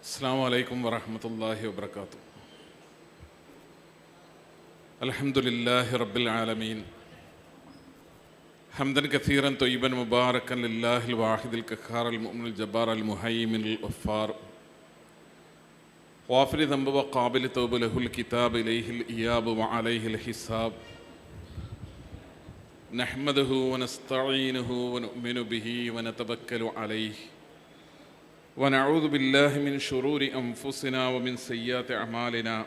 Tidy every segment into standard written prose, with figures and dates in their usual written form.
السلام عليكم ورحمة الله وبركاته. الحمد لله رب العالمين حمدا كثيرا طيبا مباركا لله الواحد القهار المؤمن الجبار المهيمن الغفار غافر ذنب وقابل توب له الكتاب إليه الإياب وعليه الحساب نحمده ونستعينه ونؤمن به ونتوكل عليه ونعوذ بالله من شرور أنفسنا ومن سيئات أعمالنا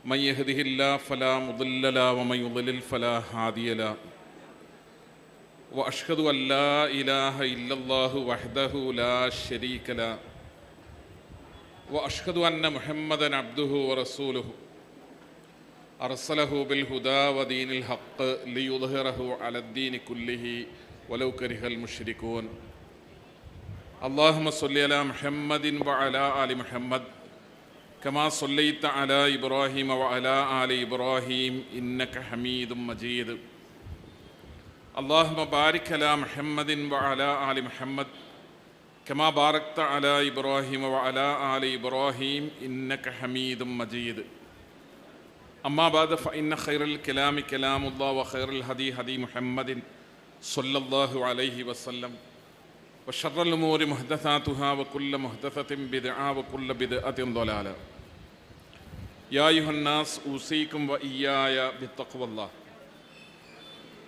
من يهده الله فلا مضل له ومن يضلل فلا هادي له وأشهد أن لا إله إلا الله وحده لا شريك له وأشهد أن محمدا عبده ورسوله أرسله بالهدى ودين الحق ليظهره على الدين كله ولو كره المشركون. اللهم صل على محمد وعلى آل محمد كما صليت على إبراهيم وعلى آل إبراهيم إنك حميد مجيد. اللهم بارك على محمد وعلى آل محمد كما باركت على إبراهيم وعلى آل إبراهيم إنك حميد مجيد. أما بعد فإن خير الكلام كلام الله وخير الهدي هدي محمد صلى الله عليه وسلم وشر الأمور محدثاتها وكل محدثة بدعة وكل بدعة ضلالة. يا أيها الناس أوصيكم وإياي بتقوى الله.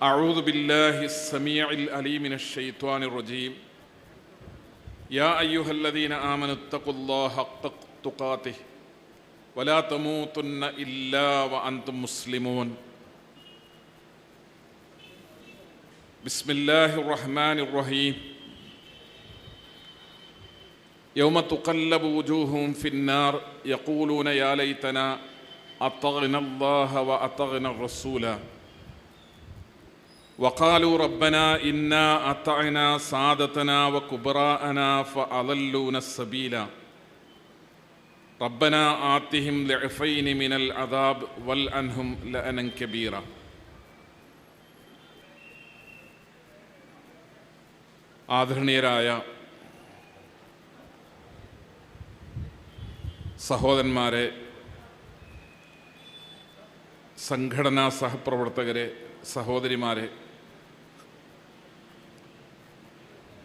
أعوذ بالله السميع العليم من الشيطان الرجيم. يا أيها الذين آمنوا اتقوا الله حق تقاته ولا تموتن إلا وأنتم مسلمون. بسم الله الرحمن الرحيم. يوم تقلب وجوههم في النار يقولون يا ليتنا أطعنا الله وأطعنا الرسول وقالوا ربنا إنا أطعنا سادتنا وكبراءنا فأضلونا السبيل ربنا آتهم ضعفين من العذاب والعنهم لعنا كبيرا. ആദരണീയരായ സഹോദരന്മാരെ, സംഘടനാ സഹപ്രവർത്തകരെ, സഹോദരിമാരെ,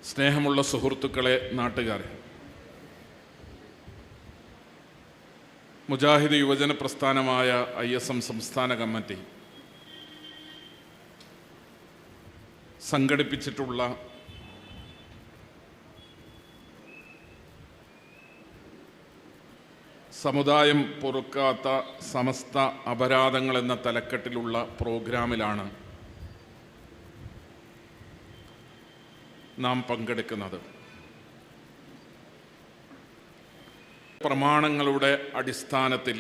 സ്നേഹമുള്ള സുഹൃത്തുക്കളെ, നാട്ടുകാരെ, മുജാഹിദ് യുവജന പ്രസ്ഥാനമായ ISM സംസ്ഥാന കമ്മിറ്റി സംഘടിപ്പിച്ചിട്ടുള്ള സമുദായം പൊറുക്കാത്ത സമസ്ത അപരാധങ്ങൾ എന്ന തലക്കെട്ടിലുള്ള പ്രോഗ്രാമിലാണ് നാം പങ്കെടുക്കുന്നത്. പ്രമാണങ്ങളുടെ അടിസ്ഥാനത്തിൽ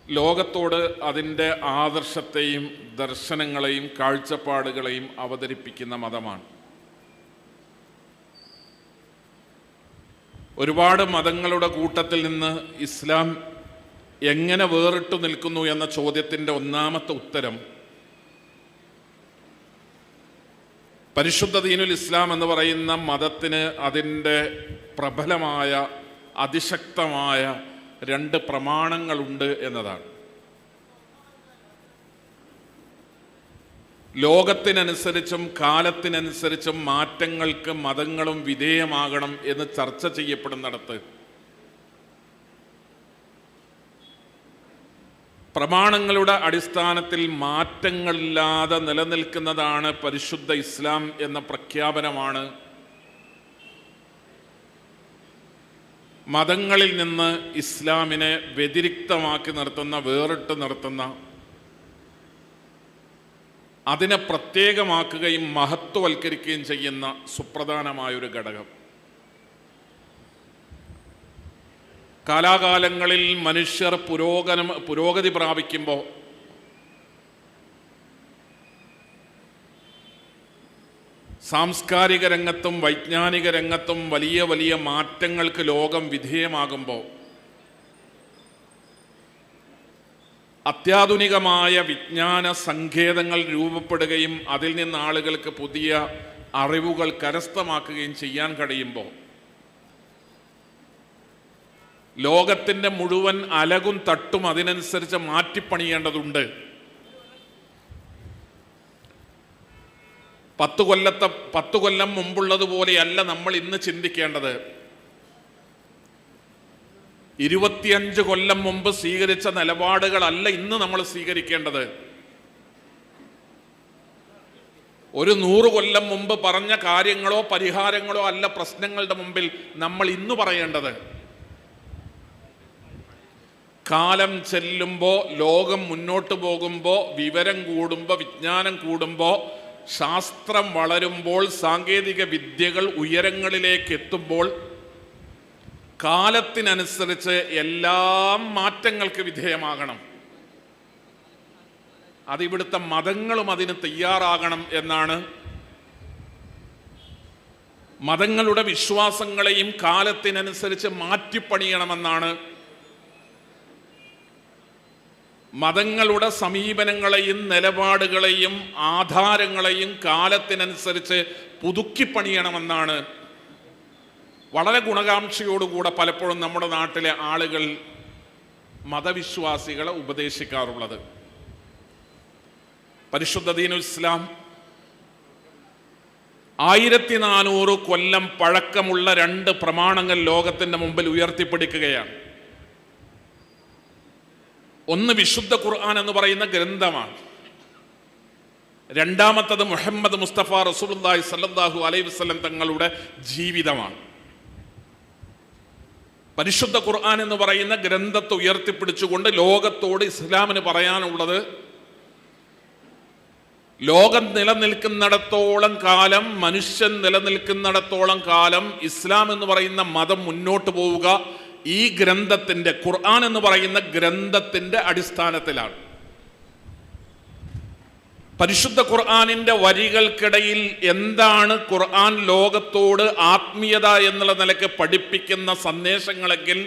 ലോകത്തോട് അതിൻ്റെ ആദർശത്തെയും ദർശനങ്ങളെയും കാഴ്ചപ്പാടുകളെയും അവതരിപ്പിക്കുന്ന മതമാണ്. ഒരുപാട് മതങ്ങളുടെ കൂട്ടത്തിൽ നിന്ന് ഇസ്ലാം എങ്ങനെ വേറിട്ടു നിൽക്കുന്നു എന്ന ചോദ്യത്തിൻ്റെ ഒന്നാമത്തെ ഉത്തരം പരിശുദ്ധ ദീനുൽ ഇസ്ലാം എന്ന് പറയുന്ന മതത്തിന് അതിൻ്റെ പ്രബലമായ അതിശക്തമായ 2 പ്രമാണങ്ങളുണ്ട് എന്നതാണ്. ലോകത്തിനനുസരിച്ചും കാലത്തിനനുസരിച്ചും മാറ്റങ്ങൾക്ക് മതങ്ങളും വിധേയമാകണം എന്ന് ചർച്ച ചെയ്യപ്പെടുന്നിടത്ത് പ്രമാണങ്ങളുടെ അടിസ്ഥാനത്തിൽ മാറ്റങ്ങളില്ലാതെ നിലനിൽക്കുന്നതാണ് പരിശുദ്ധ ഇസ്ലാം എന്ന പ്രഖ്യാപനമാണ് മതങ്ങളിൽ നിന്ന് ഇസ്ലാമിനെ വ്യതിരിക്തമാക്കി നിർത്തുന്ന, വേറിട്ട് നിർത്തുന്ന, അതിനെ പ്രത്യേകമാക്കുകയും മഹത്വവൽക്കരിക്കുകയും ചെയ്യുന്ന സുപ്രധാനമായൊരു ഘടകം. കാലാകാലങ്ങളിൽ മനുഷ്യർ പുരോഗതി പ്രാപിക്കുമ്പോൾ സാംസ്കാരിക രംഗത്തും വൈജ്ഞാനിക രംഗത്തും വലിയ വലിയ മാറ്റങ്ങൾക്ക് ലോകം വിധേയമാകുമ്പോൾ അത്യാധുനികമായ വിജ്ഞാന സങ്കേതങ്ങൾ രൂപപ്പെടുകയും അതിൽ നിന്ന് ആളുകൾക്ക് പുതിയ അറിവുകൾ കരസ്ഥമാക്കുകയും ചെയ്യാൻ കഴിയുമ്പോൾ ലോകത്തിൻ്റെ മുഴുവൻ അലകും തട്ടും അതിനനുസരിച്ച് മാറ്റിപ്പണിയേണ്ടതുണ്ട്. 10 കൊല്ലം മുമ്പുള്ളതുപോലെയല്ല നമ്മൾ ഇന്ന് ചിന്തിക്കേണ്ടത്. 25 കൊല്ലം മുമ്പ് സ്വീകരിച്ച നിലപാടുകളല്ല ഇന്ന് നമ്മൾ സ്വീകരിക്കേണ്ടത്. ഒരു 100 കൊല്ലം മുമ്പ് പറഞ്ഞ കാര്യങ്ങളോ പരിഹാരങ്ങളോ അല്ല പ്രശ്നങ്ങളുടെ മുമ്പിൽ നമ്മൾ ഇന്ന് പറയേണ്ടത്. കാലം ചെല്ലുമ്പോൾ, ലോകം മുന്നോട്ട് പോകുമ്പോൾ, വിവരം കൂടുമ്പോൾ, വിജ്ഞാനം കൂടുമ്പോൾ, ശാസ്ത്രം വളരുമ്പോൾ, സാങ്കേതിക വിദ്യകൾ ഉയരങ്ങളിലേക്ക് എത്തുമ്പോൾ കാലത്തിനനുസരിച്ച് എല്ലാം മാറ്റങ്ങൾക്ക് വിധേയമാകണം. അതിവിടുത്തെ മതങ്ങളും അതിന് തയ്യാറാകണം എന്നാണ്. മതങ്ങളുടെ വിശ്വാസങ്ങളെയും കാലത്തിനനുസരിച്ച് മാറ്റിപ്പണിയണമെന്നാണ്. മതങ്ങളുടെ സമീപനങ്ങളെയും നിലപാടുകളെയും ആധാരങ്ങളെയും കാലത്തിനനുസരിച്ച് പുതുക്കിപ്പണിയണമെന്നാണ് വളരെ ഗുണകാംക്ഷയോടുകൂടെ പലപ്പോഴും നമ്മുടെ നാട്ടിലെ ആളുകൾ മതവിശ്വാസികളെ ഉപദേശിക്കാറുള്ളത്. പരിശുദ്ധ ദീനുൽ ഇസ്ലാം 1400 കൊല്ലം പഴക്കമുള്ള 2 പ്രമാണങ്ങൾ ലോകത്തിൻ്റെ മുമ്പിൽ ഉയർത്തിപ്പിടിക്കുകയാണ്. ഒന്ന് വിശുദ്ധ ഖുർആൻ എന്ന് പറയുന്ന ഗ്രന്ഥമാണ്. രണ്ടാമത്തത് മുഹമ്മദ് മുസ്തഫ റസൂലുള്ളാഹി സ്വല്ലല്ലാഹു അലൈഹി വസല്ലം തങ്ങളുടെ ജീവിതമാണ്. പരിശുദ്ധ ഖുർആൻ എന്ന് പറയുന്ന ഗ്രന്ഥത്തെ ഉയർത്തിപ്പിടിച്ചുകൊണ്ട് ലോകത്തോട് ഇസ്ലാമിന് പറയാനുള്ളത്, ലോകം നിലനിൽക്കുന്നിടത്തോളം കാലം, മനുഷ്യൻ നിലനിൽക്കുന്നിടത്തോളം കാലം ഇസ്ലാം എന്ന് പറയുന്ന മതം മുന്നോട്ട് പോവുക ഈ ഗ്രന്ഥത്തിൻ്റെ, ഖുർആൻ എന്ന് പറയുന്ന ഗ്രന്ഥത്തിൻ്റെ അടിസ്ഥാനത്തിലാണ്. പരിശുദ്ധ ഖുർആനിൻ്റെ വരികൾക്കിടയിൽ എന്താണ് ഖുർആൻ ലോകത്തോട് ആത്മീയത എന്നുള്ള നിലയ്ക്ക് പഠിപ്പിക്കുന്ന സന്ദേശങ്ങളെങ്കിൽ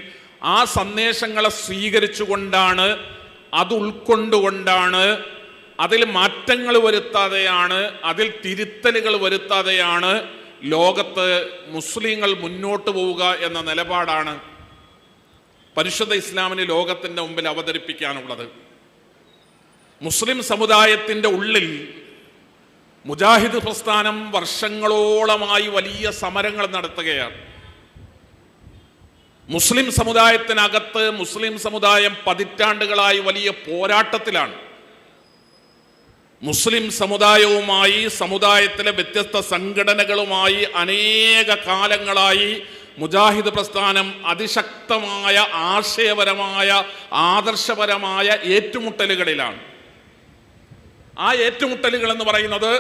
ആ സന്ദേശങ്ങളെ സ്വീകരിച്ചുകൊണ്ടാണ്, അത് ഉൾക്കൊണ്ടുകൊണ്ടാണ്, അതിൽ മാറ്റങ്ങൾ വരുത്താതെയാണ്, അതിൽ തിരുത്തലുകൾ വരുത്താതെയാണ് ലോകത്ത് മുസ്ലിങ്ങൾ മുന്നോട്ട് പോവുക എന്ന നിലപാടാണ് പരിശുദ്ധ ഇസ്ലാമിന് ലോകത്തിൻ്റെ മുമ്പിൽ അവതരിപ്പിക്കാനുള്ളത്. മുസ്ലിം സമുദായത്തിൻ്റെ ഉള്ളിൽ മുജാഹിദ് പ്രസ്ഥാനം വർഷങ്ങളോളമായി വലിയ സമരങ്ങൾ നടത്തുകയാണ്. മുസ്ലിം സമുദായത്തിനകത്ത് മുസ്ലിം സമുദായം പതിറ്റാണ്ടുകളായി വലിയ പോരാട്ടത്തിലാണ്. മുസ്ലിം സമുദായവുമായി, സമുദായത്തിലെ വ്യത്യസ്ത സംഘടനകളുമായി അനേക കാലങ്ങളായി മുജാഹിദ് പ്രസ്ഥാനം അതിശക്തമായ ആശയപരമായ, ആദർശപരമായ ഏറ്റുമുട്ടലുകളിലാണ്. ആ ഏറ്റുമുട്ടലുകൾ എന്ന് പറയുന്നത്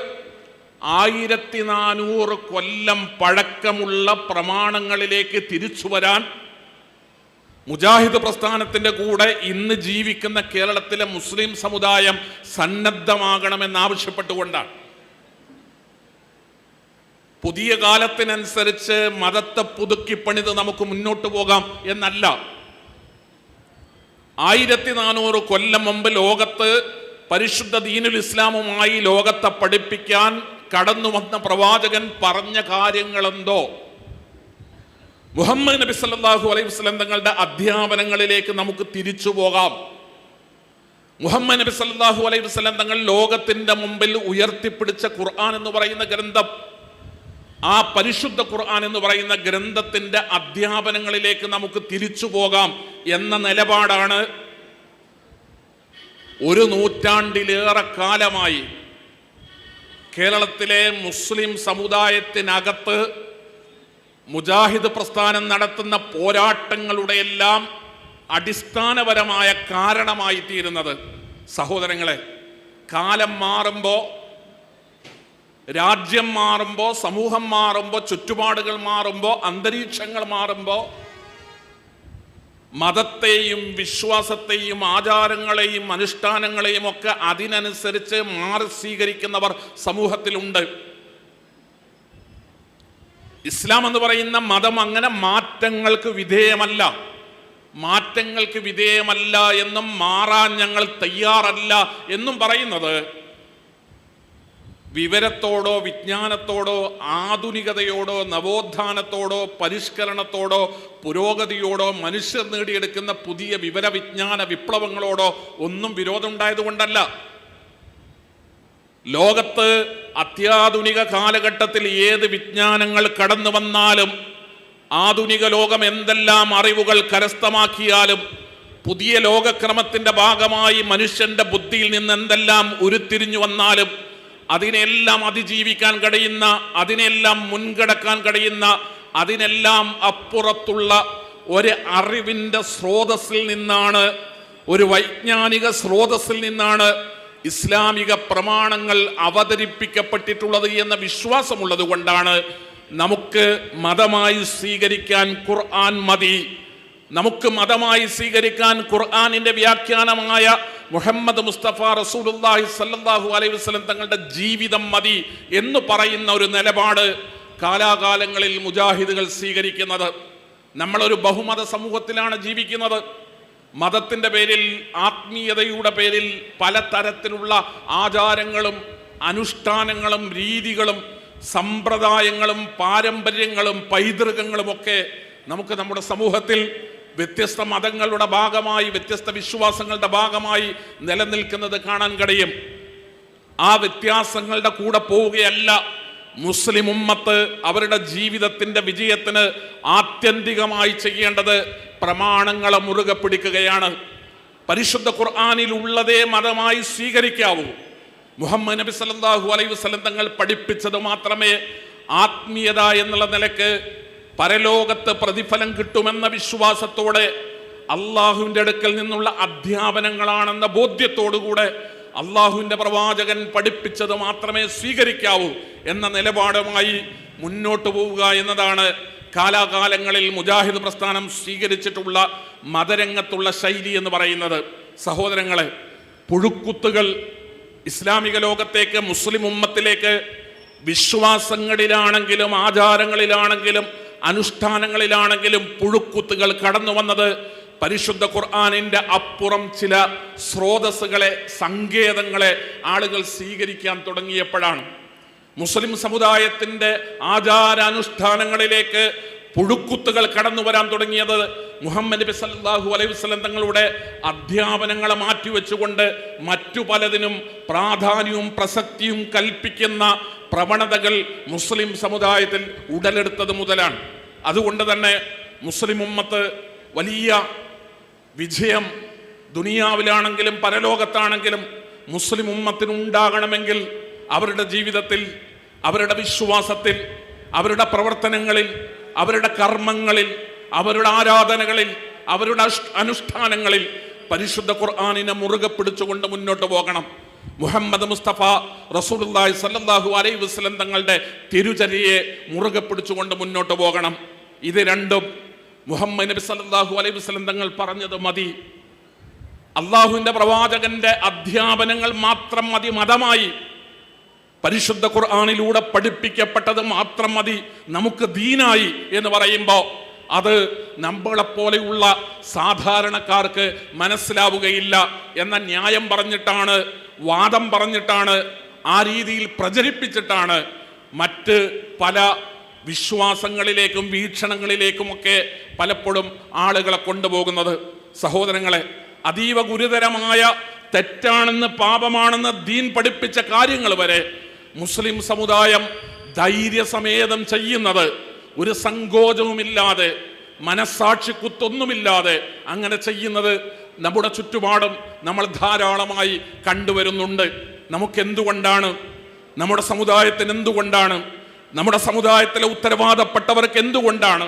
1400 കൊല്ലം പഴക്കമുള്ള പ്രമാണങ്ങളിലേക്ക് തിരിച്ചു വരാൻ മുജാഹിദ് പ്രസ്ഥാനത്തിൻ്റെ കൂടെ ഇന്ന് ജീവിക്കുന്ന കേരളത്തിലെ മുസ്ലിം സമുദായം സന്നദ്ധമാകണമെന്നാവശ്യപ്പെട്ടുകൊണ്ടാണ്. പുതിയ കാലത്തിനനുസരിച്ച് മതത്തെ പുതുക്കിപ്പണിത് നമുക്ക് മുന്നോട്ട് പോകാം എന്നല്ല. 1400 കൊല്ലം മുമ്പ് ലോകത്ത് പരിശുദ്ധ ദീനുൽ ഇസ്ലാമുമായി ലോകത്തെ പഠിപ്പിക്കാൻ കടന്നു വന്ന പ്രവാചകൻ പറഞ്ഞ കാര്യങ്ങളെന്തോ, മുഹമ്മദ് നബി സല്ലല്ലാഹു അലൈഹി വസല്ലം തങ്ങളുടെ അധ്യാപനങ്ങളിലേക്ക് നമുക്ക് തിരിച്ചു പോകാം. മുഹമ്മദ് നബി സല്ലല്ലാഹു അലൈഹി വസല്ലം തങ്ങൾ ലോകത്തിൻ്റെ മുമ്പിൽ ഉയർത്തിപ്പിടിച്ച ഖുർആൻ എന്ന് പറയുന്ന ഗ്രന്ഥം, ആ പരിശുദ്ധ ഖുർആൻ എന്ന് പറയുന്ന ഗ്രന്ഥത്തിൻ്റെ അധ്യാപനങ്ങളിലേക്ക് നമുക്ക് തിരിച്ചു പോകാം എന്ന നിലപാടാണ് 1 നൂറ്റാണ്ടിലേറെ കാലമായി കേരളത്തിലെ മുസ്ലിം സമുദായത്തിനകത്ത് മുജാഹിദ് പ്രസ്ഥാനം നടത്തുന്ന പോരാട്ടങ്ങളുടെയെല്ലാം അടിസ്ഥാനപരമായ കാരണമായി തീരുന്നത്. സഹോദരങ്ങളെ, കാലം മാറുമ്പോൾ, രാജ്യം മാറുമ്പോൾ, സമൂഹം മാറുമ്പോൾ, ചുറ്റുപാടുകൾ മാറുമ്പോൾ, അന്തരീക്ഷങ്ങൾ മാറുമ്പോൾ മതത്തെയും വിശ്വാസത്തെയും ആചാരങ്ങളെയും അനുഷ്ഠാനങ്ങളെയും ഒക്കെ അതിനനുസരിച്ച് മാറി സ്വീകരിക്കുന്നവർ സമൂഹത്തിലുണ്ട്. ഇസ്ലാം എന്ന് പറയുന്ന മതം അങ്ങനെ മാറ്റങ്ങൾക്ക് വിധേയമല്ല. മാറ്റങ്ങൾക്ക് വിധേയമല്ല എന്നും മാറാൻ ഞങ്ങൾ തയ്യാറല്ല എന്നും പറയുന്നത് വിവരത്തോടോ വിജ്ഞാനത്തോടോ ആധുനികതയോടോ നവോത്ഥാനത്തോടോ പരിഷ്കരണത്തോടോ പുരോഗതിയോടോ മനുഷ്യർ നേടിയെടുക്കുന്ന പുതിയ വിവരവിജ്ഞാന വിപ്ലവങ്ങളോടോ ഒന്നും വിരോധമുണ്ടായതുകൊണ്ടല്ല. ലോകത്ത് അത്യാധുനിക കാലഘട്ടത്തിൽ ഏത് വിജ്ഞാനങ്ങൾ കടന്നു വന്നാലും, ആധുനിക ലോകം എന്തെല്ലാം അറിവുകൾ കരസ്ഥമാക്കിയാലും, പുതിയ ലോകക്രമത്തിൻ്റെ ഭാഗമായി മനുഷ്യന്റെ ബുദ്ധിയിൽ നിന്ന് എന്തെല്ലാം ഉരുത്തിരിഞ്ഞു വന്നാലും, അതിനെല്ലാം അതിജീവിക്കാൻ കഴിയുന്ന, അതിനെല്ലാം മുൻകടക്കാൻ കഴിയുന്ന, അതിനെല്ലാം അപ്പുറത്തുള്ള ഒരു അറിവിൻ്റെ സ്രോതസ്സിൽ നിന്നാണ്, ഒരു വൈജ്ഞാനിക സ്രോതസ്സിൽ നിന്നാണ് ഇസ്ലാമിക പ്രമാണങ്ങൾ അവതരിപ്പിക്കപ്പെട്ടിട്ടുള്ളത് എന്ന വിശ്വാസമുള്ളത് കൊണ്ടാണ് നമുക്ക് മതമായി സ്വീകരിക്കാൻ ഖുർആൻ മതി. നമുക്ക് മതമായി സ്വീകരിക്കാൻ ഖുർആനിന്റെ വ്യാഖ്യാനമായ മുഹമ്മദ് മുസ്തഫ റസൂലുള്ളാഹി സ്വല്ലല്ലാഹു അലൈഹി വസല്ലം തങ്ങളുടെ ജീവിതം മതി എന്ന് പറയുന്ന ഒരു നിലപാട് കാലാകാലങ്ങളിൽ മുജാഹിദുകൾ സ്വീകരിക്കുന്നത്. നമ്മളൊരു ബഹുമത സമൂഹത്തിലാണ് ജീവിക്കുന്നത്. മതത്തിൻ്റെ പേരിൽ, ആത്മീയതയുടെ പേരിൽ പലതരത്തിലുള്ള ആചാരങ്ങളും അനുഷ്ഠാനങ്ങളും രീതികളും സമ്പ്രദായങ്ങളും പാരമ്പര്യങ്ങളും പൈതൃകങ്ങളും ഒക്കെ നമുക്ക് നമ്മുടെ സമൂഹത്തിൽ വ്യത്യസ്ത മതങ്ങളുടെ ഭാഗമായി, വ്യത്യസ്ത വിശ്വാസങ്ങളുടെ ഭാഗമായി നിലനിൽക്കുന്നത് കാണാൻ കഴിയും. ആ വ്യത്യാസങ്ങളുടെ കൂടെ പോവുകയല്ല മുസ്ലിം ഉമ്മത്ത് അവരുടെ ജീവിതത്തിൻ്റെ വിജയത്തിന് ആത്യന്തികമായി ചെയ്യേണ്ടത് പ്രമാണങ്ങളെ മുറുകെ പിടിക്കുകയാണ്. പരിശുദ്ധ ഖുർആനിൽ ഉള്ളതേ മതമായി സ്വീകരിക്കാവൂ. മുഹമ്മദ് നബി സല്ലല്ലാഹു അലൈഹി വസല്ലം തങ്ങൾ പഠിപ്പിച്ചത് മാത്രമേ ആത്മീയത എന്നുള്ള നിലക്ക് പരലോകത്ത് പ്രതിഫലം കിട്ടുമെന്ന വിശ്വാസത്തോടെ, അള്ളാഹുവിൻ്റെ അടുക്കൽ നിന്നുള്ള അധ്യാപനങ്ങളാണെന്ന ബോധ്യത്തോടുകൂടെ അള്ളാഹുവിൻ്റെ പ്രവാചകൻ പഠിപ്പിച്ചത് മാത്രമേ സ്വീകരിക്കാവൂ എന്ന നിലപാടുമായി മുന്നോട്ട് പോവുക എന്നതാണ് കാലാകാലങ്ങളിൽ മുജാഹിദ് പ്രസ്ഥാനം സ്വീകരിച്ചിട്ടുള്ള മതരംഗത്തുള്ള ശൈലി എന്ന് പറയുന്നത്. സഹോദരങ്ങളെ, പുഴുക്കുത്തുകൾ ഇസ്ലാമിക ലോകത്തേക്ക്, മുസ്ലിം ഉമ്മത്തിലേക്ക് വിശ്വാസങ്ങളിലാണെങ്കിലും ആചാരങ്ങളിലാണെങ്കിലും അനുഷ്ഠാനങ്ങളിലാണെങ്കിലും പുഴുക്കുത്തുകൾ കടന്നു വന്നത് പരിശുദ്ധ ഖുർആനിന്റെ അപ്പുറം ചില സ്രോതസ്സുകളെ, സങ്കേതങ്ങളെ ആളുകൾ സ്വീകരിക്കാൻ തുടങ്ങിയപ്പോഴാണ്. മുസ്ലിം സമുദായത്തിൻ്റെ ആചാരാനുഷ്ഠാനങ്ങളിലേക്ക് പുഴുക്കുത്തുകൾ കടന്നു വരാൻ തുടങ്ങിയത് മുഹമ്മദ് നബി സല്ലല്ലാഹു അലൈഹി വസല്ലം തങ്ങളുടെ അധ്യാപനങ്ങളെ മാറ്റിവെച്ചുകൊണ്ട് മറ്റു പലതിനും പ്രാധാന്യവും പ്രസക്തിയും കൽപ്പിക്കുന്ന പ്രവണതകൾ മുസ്ലിം സമുദായത്തിൽ ഉടലെടുത്തത് മുതലാണ്. അതുകൊണ്ട് തന്നെ മുസ്ലിം ഉമ്മത്ത് വലിയ വിജയം ദുനിയാവിലാണെങ്കിലും പരലോകത്താണെങ്കിലും മുസ്ലിം ഉമ്മത്തിന് ഉണ്ടാകണമെങ്കിൽ അവരുടെ ജീവിതത്തിൽ, അവരുടെ വിശ്വാസത്തിൽ, അവരുടെ പ്രവർത്തനങ്ങളിൽ, അവരുടെ കർമ്മങ്ങളിൽ, അവരുടെ ആരാധനകളിൽ, അവരുടെ അനുഷ്ഠാനങ്ങളിൽ പരിശുദ്ധ ഖുർആനിനെ മുറുകെ പിടിച്ചുകൊണ്ട് മുന്നോട്ട് പോകണം. മുഹമ്മദ് മുസ്തഫ റസൂലുള്ളാഹി സ്വല്ലല്ലാഹു അലൈഹി വസല്ലം തങ്ങളുടെ തിരുചര്യയെ മുറുകെ പിടിച്ചുകൊണ്ട് മുന്നോട്ട് പോകണം. ഇത് രണ്ടും മുഹമ്മദ് നബി സല്ലല്ലാഹു അലൈഹി വസല്ലം തങ്ങൾ പറഞ്ഞത് മതി. അള്ളാഹുവിൻ്റെ പ്രവാചകന്റെ അധ്യാപനങ്ങൾ മാത്രം മതി മതമായി. പരിശുദ്ധ ഖുർആനിലൂടെ പഠിപ്പിക്കപ്പെട്ടത് മാത്രം മതി നമുക്ക് ദീനായി എന്ന് പറയുമ്പോൾ അത് നമ്മളെപ്പോലെയുള്ള സാധാരണക്കാർക്ക് മനസ്സിലാവുകയില്ല എന്ന ന്യായം പറഞ്ഞിട്ടാണ്, വാദം പറഞ്ഞിട്ടാണ്, ആ രീതിയിൽ പ്രചരിപ്പിച്ചിട്ടാണ് മറ്റ് പല വിശ്വാസങ്ങളിലേക്കും വീക്ഷണങ്ങളിലേക്കുമൊക്കെ പലപ്പോഴും ആളുകളെ കൊണ്ടുപോകുന്നത്. സഹോദരങ്ങളെ, അതീവ ഗുരുതരമായ തെറ്റാണെന്ന്, പാപമാണെന്ന് ദീൻ പഠിപ്പിച്ച കാര്യങ്ങൾ വരെ മുസ്ലിം സമുദായം ധൈര്യസമേതം ചെയ്യുന്നത്, ഒരു സങ്കോചവുമില്ലാതെ, മനസ്സാക്ഷി കുത്തൊന്നുമില്ലാതെ അങ്ങനെ ചെയ്യുന്നത് നമ്മുടെ ചുറ്റുപാടും നമ്മൾ ധാരാളമായി കണ്ടുവരുന്നുണ്ട്. നമുക്കെന്തുകൊണ്ടാണ്, നമ്മുടെ സമുദായത്തിന് എന്തുകൊണ്ടാണ്, നമ്മുടെ സമുദായത്തിലെ ഉത്തരവാദപ്പെട്ടവർക്ക് എന്തുകൊണ്ടാണ്,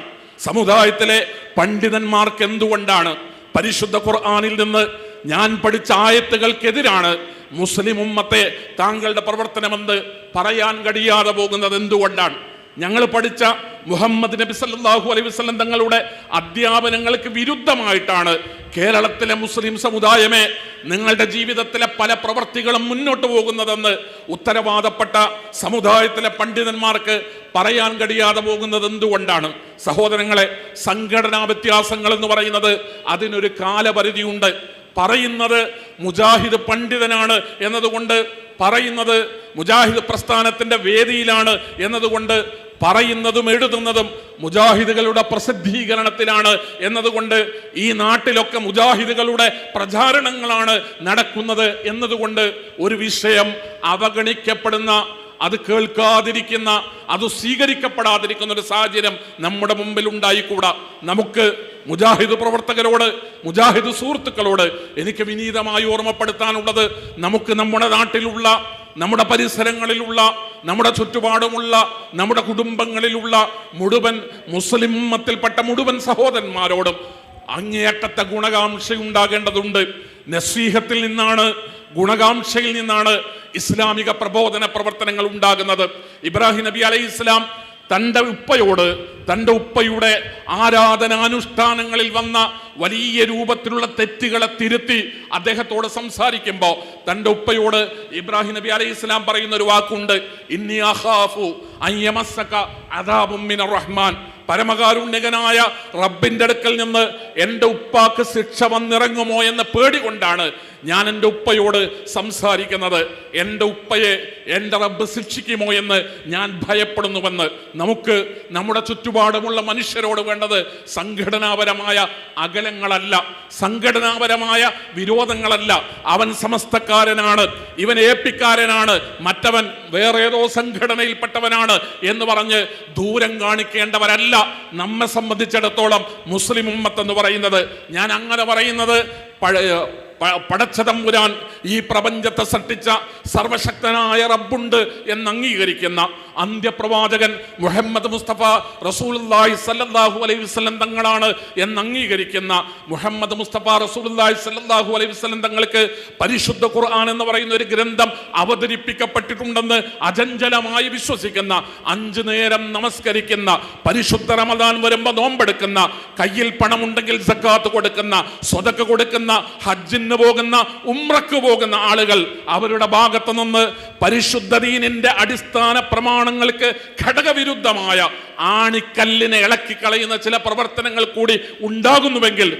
സമുദായത്തിലെ പണ്ഡിതന്മാർക്ക് എന്തുകൊണ്ടാണ് പരിശുദ്ധ ഖുർആനിൽ നിന്ന് ഞാൻ പഠിച്ച ആയത്തുകൾക്കെതിരാണ് മുസ്ലിം ഉമ്മത്തെ താങ്കളുടെ പ്രവർത്തനമെന്ന് പറയാൻ കഴിയാതെ പോകുന്നത് എന്തുകൊണ്ടാണ്? ഞങ്ങൾ പഠിച്ച മുഹമ്മദ് നബി സല്ലല്ലാഹു അലൈഹി വസല്ലം തങ്ങളുടെ അധ്യാപനങ്ങൾക്ക് വിരുദ്ധമായിട്ടാണ് കേരളത്തിലെ മുസ്ലിം സമുദായമേ നിങ്ങളുടെ ജീവിതത്തിലെ പല പ്രവർത്തികളും മുന്നോട്ട് പോകുന്നതെന്ന് ഉത്തരവാദപ്പെട്ട സമുദായത്തിലെ പണ്ഡിതന്മാർക്ക് പറയാൻ കഴിയാതെ പോകുന്നത് എന്തുകൊണ്ടാണ്? സഹോദരങ്ങളെ, സംഘടനാ വ്യത്യാസങ്ങൾ എന്ന് പറയുന്നത് അതിനൊരു കാലപരിധിയുണ്ട്. പറയുന്നത് മുജാഹിദ് പണ്ഡിതനാണ് എന്നതുകൊണ്ട്, പറയുന്നത് മുജാഹിദ് പ്രസ്ഥാനത്തിന്റെ വേദിയിലാണ് എന്നതുകൊണ്ട്, പറയുന്നതും എഴുതുന്നതും മുജാഹിദുകളുടെ പ്രസിദ്ധീകരണത്തിലാണ് എന്നതുകൊണ്ട്, ഈ നാട്ടിലൊക്കെ മുജാഹിദുകളുടെ പ്രചാരണങ്ങളാണ് നടക്കുന്നത് എന്നതുകൊണ്ട് ഒരു വിഷയം അവഗണിക്കപ്പെടുന്ന, അത് കേൾക്കാതിരിക്കുന്ന, അത് സ്വീകരിക്കപ്പെടാതിരിക്കുന്ന ഒരു സാഹചര്യം നമ്മുടെ മുമ്പിൽ ഉണ്ടായിക്കൂടാ. നമുക്ക് മുജാഹിദ് പ്രവർത്തകരോട്, മുജാഹിദ് സുഹൃത്തുക്കളോട് എനിക്ക് വിനീതമായി ഓർമ്മപ്പെടുത്താനുള്ളത്, നമുക്ക് നമ്മുടെ നാട്ടിലുള്ള, നമ്മുടെ പരിസരങ്ങളിലുള്ള, നമ്മുടെ ചുറ്റുപാടുമുള്ള, നമ്മുടെ കുടുംബങ്ങളിലുള്ള മുഴുവൻ മുസ്ലിം ഉമ്മത്തിൽപ്പെട്ട മുഴുവൻ സഹോദരന്മാരോടും അങ്ങേയറ്റത്തെ ഗുണകാംക്ഷയുണ്ടാകേണ്ടതുണ്ട്. നസീഹത്തിൽ നിന്നാണ്, ഗുണകാംക്ഷയിൽ നിന്നാണ് ഇസ്ലാമിക പ്രബോധന പ്രവർത്തനങ്ങൾ ഉണ്ടാകുന്നത്. ഇബ്രാഹിം നബി അലൈഹിസ്സലാം തൻ്റെ ഉപ്പയോട്, തൻ്റെ ഉപ്പയുടെ ആരാധനാനുഷ്ഠാനങ്ങളിൽ വന്ന വലിയ രൂപത്തിലുള്ള തെറ്റുകളെ തിരുത്തി അദ്ദേഹത്തോട് സംസാരിക്കുമ്പോൾ തൻ്റെ ഉപ്പയോട് ഇബ്രാഹിം നബി അലൈഹി ഇസ്ലാം പറയുന്ന ഒരു വാക്കുണ്ട്, ഇന്നി അഖാഫു അൻ യമസ്സക അദാബും മിനർ റഹ്മാൻ. പരമകാരുണ്യകനായ റബ്ബിന്റെ അടുക്കൽ നിന്ന് എൻ്റെ ഉപ്പാക്ക് ശിക്ഷ വന്നിറങ്ങുമോ എന്ന പേടി കൊണ്ടാണ് ഞാൻ എൻ്റെ ഉപ്പയോട് സംസാരിക്കുന്നത്. എൻ്റെ ഉപ്പയെ എൻ്റെ റബ്ബ് ശിക്ഷിക്കുമോ എന്ന് ഞാൻ ഭയപ്പെടുന്നുവെന്ന്. നമുക്ക് നമ്മുടെ ചുറ്റുപാടുമുള്ള മനുഷ്യരോട് വേണ്ടത് സംഘടനാപരമായ അകലങ്ങളല്ല, സംഘടനാപരമായ വിരോധങ്ങളല്ല. അവൻ സമസ്തക്കാരനാണ്, ഇവൻ ഏപ്പിക്കാരനാണ്, മറ്റവൻ വേറെ ഏതോ സംഘടനയിൽപ്പെട്ടവനാണ് എന്ന് പറഞ്ഞ് ദൂരം കാണിക്കേണ്ടവരല്ല നമ്മെ സംബന്ധിച്ചിടത്തോളം മുസ്ലിം ഉമ്മത്ത് എന്ന് പറയുന്നത്. ഞാൻ അങ്ങനെ പറയുന്നത് പടച്ചതമ്പുരാൻ ഈ പ്രപഞ്ചത്തെ സൃഷ്ടിച്ച സർവശക്തനായ റബ്ബുണ്ട് എന്ന് അംഗീകരിക്കുന്ന അന്ത്യപ്രവാചകൻ മുഹമ്മദ് മുസ്തഫ റസൂലുള്ളാഹി സ്വല്ലല്ലാഹു അലൈഹി വസല്ലം തങ്ങളാണ് എന്ന് അംഗീകരിക്കുന്ന മുഹമ്മദ് മുസ്തഫ റസൂലുള്ളാഹി സ്വല്ലല്ലാഹു അലൈഹി വസല്ലം തങ്ങൾക്ക് പരിശുദ്ധ ഖുർആൻ എന്ന് പറയുന്ന ഒരു ഗ്രന്ഥം അവതരിപ്പിക്കപ്പെട്ടിട്ടുണ്ടെന്ന് അചഞ്ചലമായി വിശ്വസിക്കുന്ന, 5 നേരം നമസ്കരിക്കുന്ന, പരിശുദ്ധ റമദാൻ വരുമ്പോൾ നോമ്പെടുക്കുന്ന, കയ്യിൽ പണമുണ്ടെങ്കിൽ സക്കാത്ത് കൊടുക്കുന്ന, സ്വതക്ക കൊടുക്കുന്ന, ഹജ്ജിന് പോകുന്ന, ഉംറക്ക് പോകുന്ന ആളുകൾ അവരുടെ ഭാഗത്തു നിന്ന് പരിശുദ്ധ ദീനിന്റെ അടിസ്ഥാന പ്രമാണങ്ങൾക്ക് ഘടകവിരുദ്ധമായ ആണിക്കല്ലിനെ ഇളക്കിക്കളയുന്ന ചില പ്രവർത്തനങ്ങൾ കൂടി ഉണ്ടാകുന്നുവെങ്കിൽ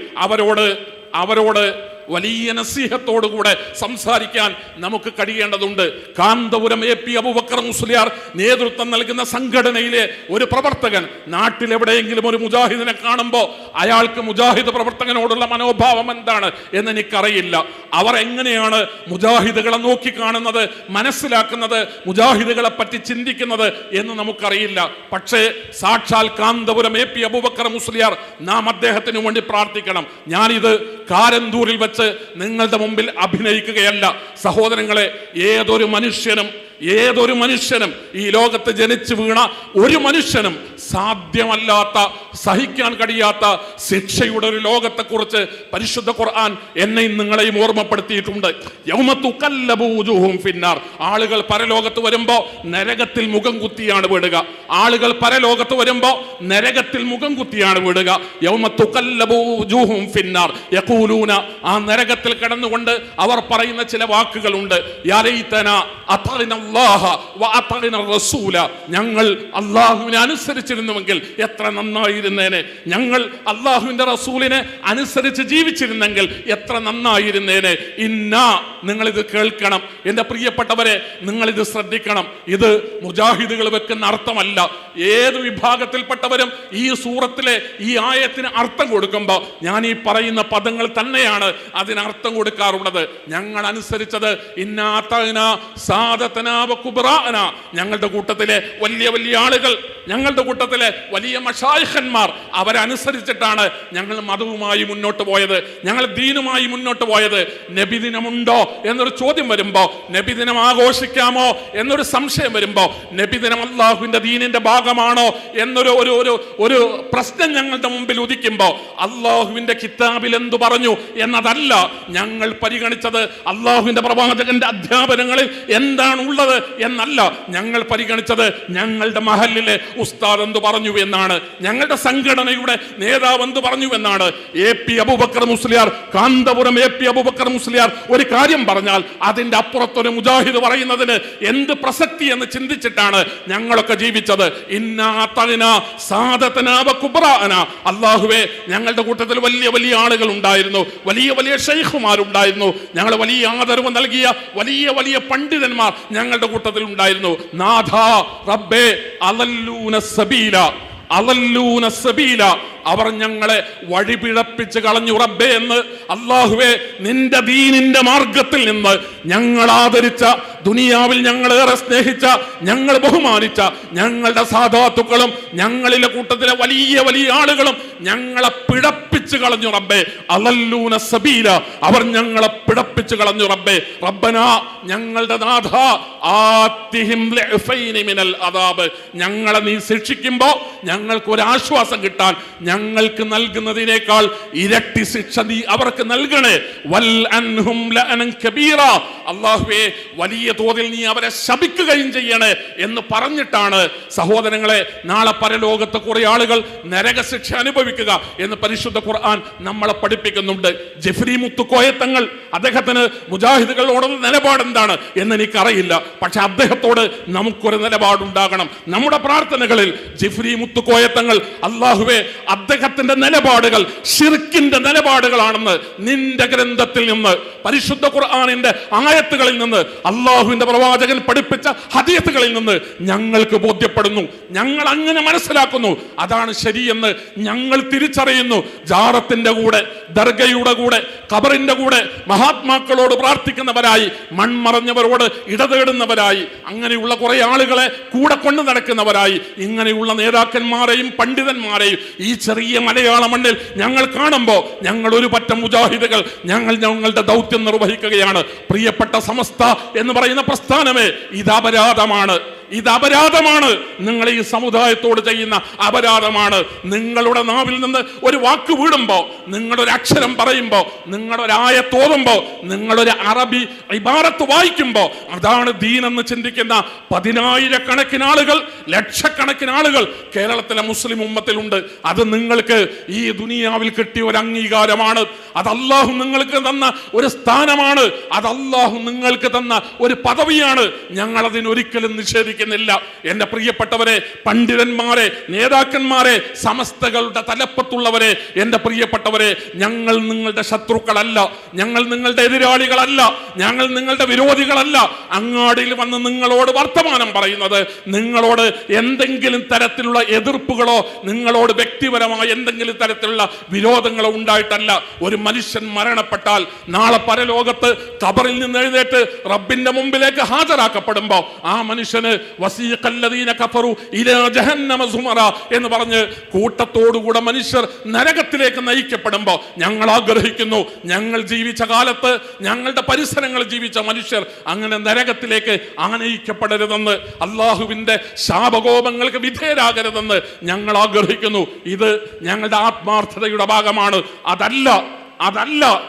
അവരോട് വലിയ നസീഹത്തോടുകൂടെ സംസാരിക്കാൻ നമുക്ക് കഴിയേണ്ടതുണ്ട്. കാന്തപുരം AP അബൂബക്കർ മുസ്ലിയാർ നേതൃത്വം നൽകുന്ന സംഘടനയിലെ ഒരു പ്രവർത്തകൻ നാട്ടിലെവിടെയെങ്കിലും ഒരു മുജാഹിദിനെ കാണുമ്പോൾ അയാൾക്ക് മുജാഹിദ് പ്രവർത്തകനോടുള്ള മനോഭാവം എന്താണ് എന്ന് എനിക്കറിയില്ല. അവർ എങ്ങനെയാണ് മുജാഹിദുകളെ നോക്കിക്കാണുന്നത്, മനസ്സിലാക്കുന്നത്, മുജാഹിദുകളെ പറ്റി ചിന്തിക്കുന്നത് എന്ന് നമുക്കറിയില്ല. പക്ഷേ സാക്ഷാൽ കാന്തപുരം AP അബൂബക്കർ മുസ്ലിയാർ, നാം അദ്ദേഹത്തിന് വേണ്ടി പ്രാർത്ഥിക്കണം. ഞാനിത് കാരന്തൂരിൽ വെച്ച് നിങ്ങളുടെ മുമ്പിൽ അഭിനയിക്കുകയല്ല സഹോദരങ്ങളെ. ഏതൊരു മനുഷ്യനും ഈ ലോകത്ത് ജനിച്ചു വീണ ഒരു മനുഷ്യനും സാധ്യമല്ലാത്ത, സഹിക്കാൻ കഴിയാത്ത ശിക്ഷയുടെ ഒരു ലോകത്തെക്കുറിച്ച് പരിശുദ്ധ ഖുർആൻ എന്നെയും നിങ്ങളെയും ഓർമ്മപ്പെടുത്തിയിട്ടുണ്ട്. യൗമ തുഖല്ലബു വുജൂഹും ഫിന്നാർ. ആളുകൾ പരലോകത്ത് വരുമ്പോൾ നരകത്തിൽ മുഖം കുത്തിയാണ് വിടുക. ആളുകൾ പരലോകത്ത് വരുമ്പോൾ നരകത്തിൽ മുഖം കുത്തിയാണ് വിടുക. യൗമ തുഖല്ലബു വുജൂഹും ഫിന്നാർ യഖൂലൂന. ആ നരകത്തിൽ കിടന്നുകൊണ്ട് അവർ പറയുന്ന ചില വാക്കുകളുണ്ട്. യാ ലൈതന അതഅന അല്ലാഹ വ അതഅന റസൂല. ഞങ്ങൾ അല്ലാഹുവിനെ അനുസരിച്ചിരുന്നുവെങ്കിൽ എത്ര നന്നായിരുന്നേനെ. ഞങ്ങൾ അല്ലാഹുവിന്റെ റസൂലിനെ അനുസരിച്ച് ജീവിച്ചിരുന്നെങ്കിൽ എത്ര നന്നായിരുന്നേനെ. നിങ്ങളിത് കേൾക്കണം എൻ്റെ പ്രിയപ്പെട്ടവരെ, നിങ്ങളിത് ശ്രദ്ധിക്കണം. ഇത് മുജാഹിദുകൾ വെക്കുന്ന അർത്ഥമല്ല. ഏത് വിഭാഗത്തിൽപ്പെട്ടവരും ഈ സൂറത്തിലെ ഈ ആയത്തിന് അർത്ഥം കൊടുക്കുമ്പോൾ ഞാൻ ഈ പറയുന്ന പദങ്ങൾ തന്നെയാണ് അതിനർത്ഥം കൊടുക്കാറുള്ളത്. ഞങ്ങൾ അനുസരിച്ചത് ഞങ്ങളുടെ കൂട്ടത്തിലെ വലിയ ആളുകൾ, ഞങ്ങളുടെ കൂട്ടത്തിലെ വലിയ മശായിഖന്മാർ, അവരനുസരിച്ചിട്ടാണ് ഞങ്ങൾ മതവുമായി മുന്നോട്ട് പോയത്, ഞങ്ങൾ ദീനുമായി മുന്നോട്ട് പോയത്. നബിദിനമുണ്ടോ എന്നൊരു ചോദ്യം വരുമ്പോ, നബിദിനം ആഘോഷിക്കാമോ എന്നൊരു സംശയം വരുമ്പോ, നബിദിനം അള്ളാഹുവിന്റെ ദീനിന്റെ ഭാഗമാണോ എന്നൊരു ഒരു പ്രശ്നം ഞങ്ങളുടെ മുമ്പിൽ ഉദിക്കുമ്പോ, അള്ളാഹുവിന്റെ കിതാബിൽ എന്തു പറഞ്ഞു എന്നതല്ല ഞങ്ങൾ പരിഗണിച്ചത്, അള്ളാഹുവിന്റെ പ്രവാചകന്റെ അധ്യാപനങ്ങളിൽ എന്താണ് ഉള്ളത് എന്നല്ല ഞങ്ങൾ പരിഗണിച്ചത്. ഞങ്ങളുടെ മഹലിലെ ഉസ്താദ് എന്ത് പറഞ്ഞു എന്നാണ്, ഞങ്ങളുടെ സംഘടനയുടെ നേതാവ് എന്ത് പറഞ്ഞു എന്നാണ്. AP അബൂബക്കർ മുസ്ലിയാർ, കാന്തപുരം AP അബൂബക്കർ മുസ്ലിയാർ ഒരു കാര്യം പറഞ്ഞാൽ അതിന്റെ അപ്പുറത്തൊരു മുജാഹിദ് പറയുന്നതിന് എന്ത് പ്രസക്തി എന്ന് ചിന്തിച്ചിട്ടാണ് ഞങ്ങളൊക്കെ ജീവിച്ചത്. അല്ലാഹുവേ, ഞങ്ങളുടെ കൂട്ടത്തിൽ വലിയ വലിയ ആളുകൾ ഉണ്ടായിരുന്നു, വലിയ വലിയ ഷെയ്ഖുമാരുണ്ടായിരുന്നു, ഞങ്ങൾ വലിയ ആദരവ് നൽകിയ വലിയ വലിയ പണ്ഡിതന്മാർ ഞങ്ങളുടെ കൂട്ടത്തിൽ ഉണ്ടായിരുന്നു. നാഥ റബ്ബേ, അളല്ലൂന സബീല, അളല്ലൂന സബീല, അവർ ഞങ്ങളെ വഴിപിഴപ്പിച്ച് കളഞ്ഞു റബ്ബേ എന്ന്. അല്ലാഹുവേ, നിന്റെ ദീനിന്റെ മാർഗത്തിൽ നിന്ന് ഞങ്ങൾ ആദരിച്ച, ദുനിയാവിൽ ഞങ്ങളേറെ സ്നേഹിച്ച, ഞങ്ങൾ ബഹുമാനിച്ച ഞങ്ങളുടെ സാദാത്തുക്കളും ഞങ്ങളിലെ കൂട്ടത്തിലെ വലിയ വലിയ ആളുകളും ഞങ്ങളെ പിഴപ്പിച്ച് കളഞ്ഞു റബ്ബേ. അളല്ലൂന സബീല, അവർ ഞങ്ങളെ പിഴപ്പിച്ച് കളഞ്ഞു റബ്ബേ. റബ്ബനാ, ഞങ്ങളുടെ നാഥ, ആതിഹിം ലഅഫൈനി മിനൽ അദാബ്, ഞങ്ങളെ നീ ശിക്ഷിക്കുമ്പോൾ ഞങ്ങൾക്ക് ഒരു ആശ്വാസം കിട്ടാൻ ഞങ്ങൾക്ക് നൽകുന്നതിനേക്കാൾ ഇരട്ടി ശിക്ഷ നീ അവർക്ക് നൽകണേ. വൽ അൻഹും ലഅനൻ കബീറ, അല്ലാഹുവേ, വലിയ തോതിൽ നീ അവരെ ശപിക്കുകയും ചെയ്യണേ എന്ന് പറഞ്ഞിട്ടാണ് സഹോദരങ്ങളെ നാളെ പരലോകത്ത് കുറെ ആളുകൾ നരകശിക്ഷ അനുഭവിക്കുക എന്ന് പരിശുദ്ധ ഖുർആൻ നമ്മളെ പഠിപ്പിക്കുന്നുണ്ട്. ജഫ്രി മുത്തുക്കോയത്തങ്ങൾ, അദ്ദേഹത്തിന് മുജാഹിദുകളോടുള്ള നിലപാട് എന്താണ് എന്ന് എനിക്കറിയില്ല, പക്ഷെ അദ്ദേഹത്തോട് നമുക്കൊരു നിലപാടുണ്ടാകണം. നമ്മുടെ പ്രാർത്ഥനകളിൽ ജഫ്രി മുത്തുക്കോയത്തങ്ങൾ, അല്ലാഹുവേ, അദ്ദേഹത്തിന്റെ നിലപാടുകൾ ശിർക്കിന്റെ നിലപാടുകളാണെന്ന് നിന്റെ ഗ്രന്ഥത്തിൽ നിന്ന്, പരിശുദ്ധ ഖുർആനിന്റെ ആയത്തുകളിൽ നിന്ന്, അല്ലാഹുവിന്റെ പ്രവാചകൻ പഠിപ്പിച്ച ഹദീസുകളിൽ നിന്ന് ഞങ്ങൾക്ക് ബോധ്യപ്പെടുന്നു. ഞങ്ങൾ അങ്ങനെ മനസ്സിലാക്കുന്നു, അതാണ് ശരിയെന്ന് ഞങ്ങൾ തിരിച്ചറിയുന്നു. ജാറത്തിന്റെ കൂടെ, ദർഗയുടെ കൂടെ, ഖബറിന്റെ കൂടെ മഹാത്മാക്കളോട് പ്രാർത്ഥിക്കുന്നവരായി, മൺമറഞ്ഞവരോട് ഇടതേടുന്നവരായി, അങ്ങനെയുള്ള കുറെ ആളുകളെ കൂടെ കൊണ്ടു നടക്കുന്നവരായി, ഇങ്ങനെയുള്ള നേതാക്കന്മാരെയും പണ്ഡിതന്മാരെയും ഈ ചെറിയ മലയാള മണ്ണിൽ ഞങ്ങൾ കാണുമ്പോൾ ഞങ്ങൾ ഒരു പറ്റം മുജാഹിദുകൾ ഞങ്ങളുടെ ദൗത്യം നിർവഹിക്കുകയാണ്. പ്രിയപ്പെട്ട സമസ്ത എന്ന് പറയുന്ന പ്രസ്ഥാനമേ, ഇത് അപരാധമാണ്, ഇത് അപരാധമാണ്. നിങ്ങൾ ഈ സമുദായത്തോട് ചെയ്യുന്ന അപരാധമാണ്. നിങ്ങളുടെ നാവിൽ നിന്ന് ഒരു വാക്ക് വീടുമ്പോൾ, നിങ്ങളൊരു അക്ഷരം പറയുമ്പോൾ, നിങ്ങളൊരു ആയത്ത് ഓതുമ്പോൾ, നിങ്ങളൊരു അറബി ഇബാറത്ത് വായിക്കുമ്പോൾ അതാണ് ദീനെന്ന് ചിന്തിക്കുന്ന പതിനായിരക്കണക്കിന് ആളുകൾ, ലക്ഷക്കണക്കിന് ആളുകൾ കേരളത്തിലെ മുസ്ലിം ഉമ്മത്തിലുണ്ട്. അത് നിങ്ങൾക്ക് ഈ ദുനിയാവിൽ കിട്ടിയ ഒരു അംഗീകാരമാണ്. അത് അല്ലാഹു നിങ്ങൾക്ക് തന്ന ഒരു സ്ഥാനമാണ്. അത് അല്ലാഹു നിങ്ങൾക്ക് തന്ന ഒരു പദവിയാണ്. ഞങ്ങൾ അതിനൊരിക്കലും നിഷേധിക്കും. എന്റെ പ്രിയപ്പെട്ടവരെ, പണ്ഡിതന്മാരെ, നേതാക്കന്മാരെ, സമസ്തകളുടെ തലപ്പത്തുള്ളവരെ, എന്റെ പ്രിയപ്പെട്ടവരെ, ഞങ്ങൾ നിങ്ങളുടെ ശത്രുക്കളല്ല, ഞങ്ങൾ നിങ്ങളുടെ എതിരാളികളല്ല, ഞങ്ങൾ നിങ്ങളുടെ വിരോധികളല്ല. അങ്ങാടിയിൽ വന്ന് നിങ്ങളോട് വർത്തമാനം പറയുന്നത്, നിങ്ങളോട് എന്തെങ്കിലും തരത്തിലുള്ള എതിർപ്പുകളോ നിങ്ങളോട് വ്യക്തിപരമായ എന്തെങ്കിലും തരത്തിലുള്ള വിരോധങ്ങളോ ഉണ്ടായിട്ടല്ല. ഒരു മനുഷ്യൻ മരണപ്പെട്ടാൽ നാളെ പരലോകത്ത് ഖബറിൽ നിന്ന് എഴുന്നേറ്റ് റബ്ബിന്റെ മുമ്പിലേക്ക് ഹാജരാക്കപ്പെടുമ്പോൾ ആ മനുഷ്യന് വസീഖല്ലദീന കഫറു ഇലാ ജഹന്നമ സുമറ എന്ന് പറഞ്ഞ് കൂട്ടത്തോടുകൂടെ മനുഷ്യർ നരകത്തിലേക്ക് നയിക്കപ്പെടുമ്പോൾ ഞങ്ങൾ ആഗ്രഹിക്കുന്നു, ഞങ്ങൾ ജീവിച്ച കാലത്ത് ഞങ്ങളുടെ പരിസരങ്ങളിൽ ജീവിച്ച മനുഷ്യർ അങ്ങനെ നരകത്തിലേക്ക് ആനയിക്കപ്പെടരുതെന്ന്, അല്ലാഹുവിന്റെ ശാപകോപങ്ങൾക്ക് വിധേയരാകരുതെന്ന് ഞങ്ങൾ ആഗ്രഹിക്കുന്നു. ഇത് ഞങ്ങളുടെ ആത്മാർത്ഥതയുടെ ഭാഗമാണ്. അതല്ല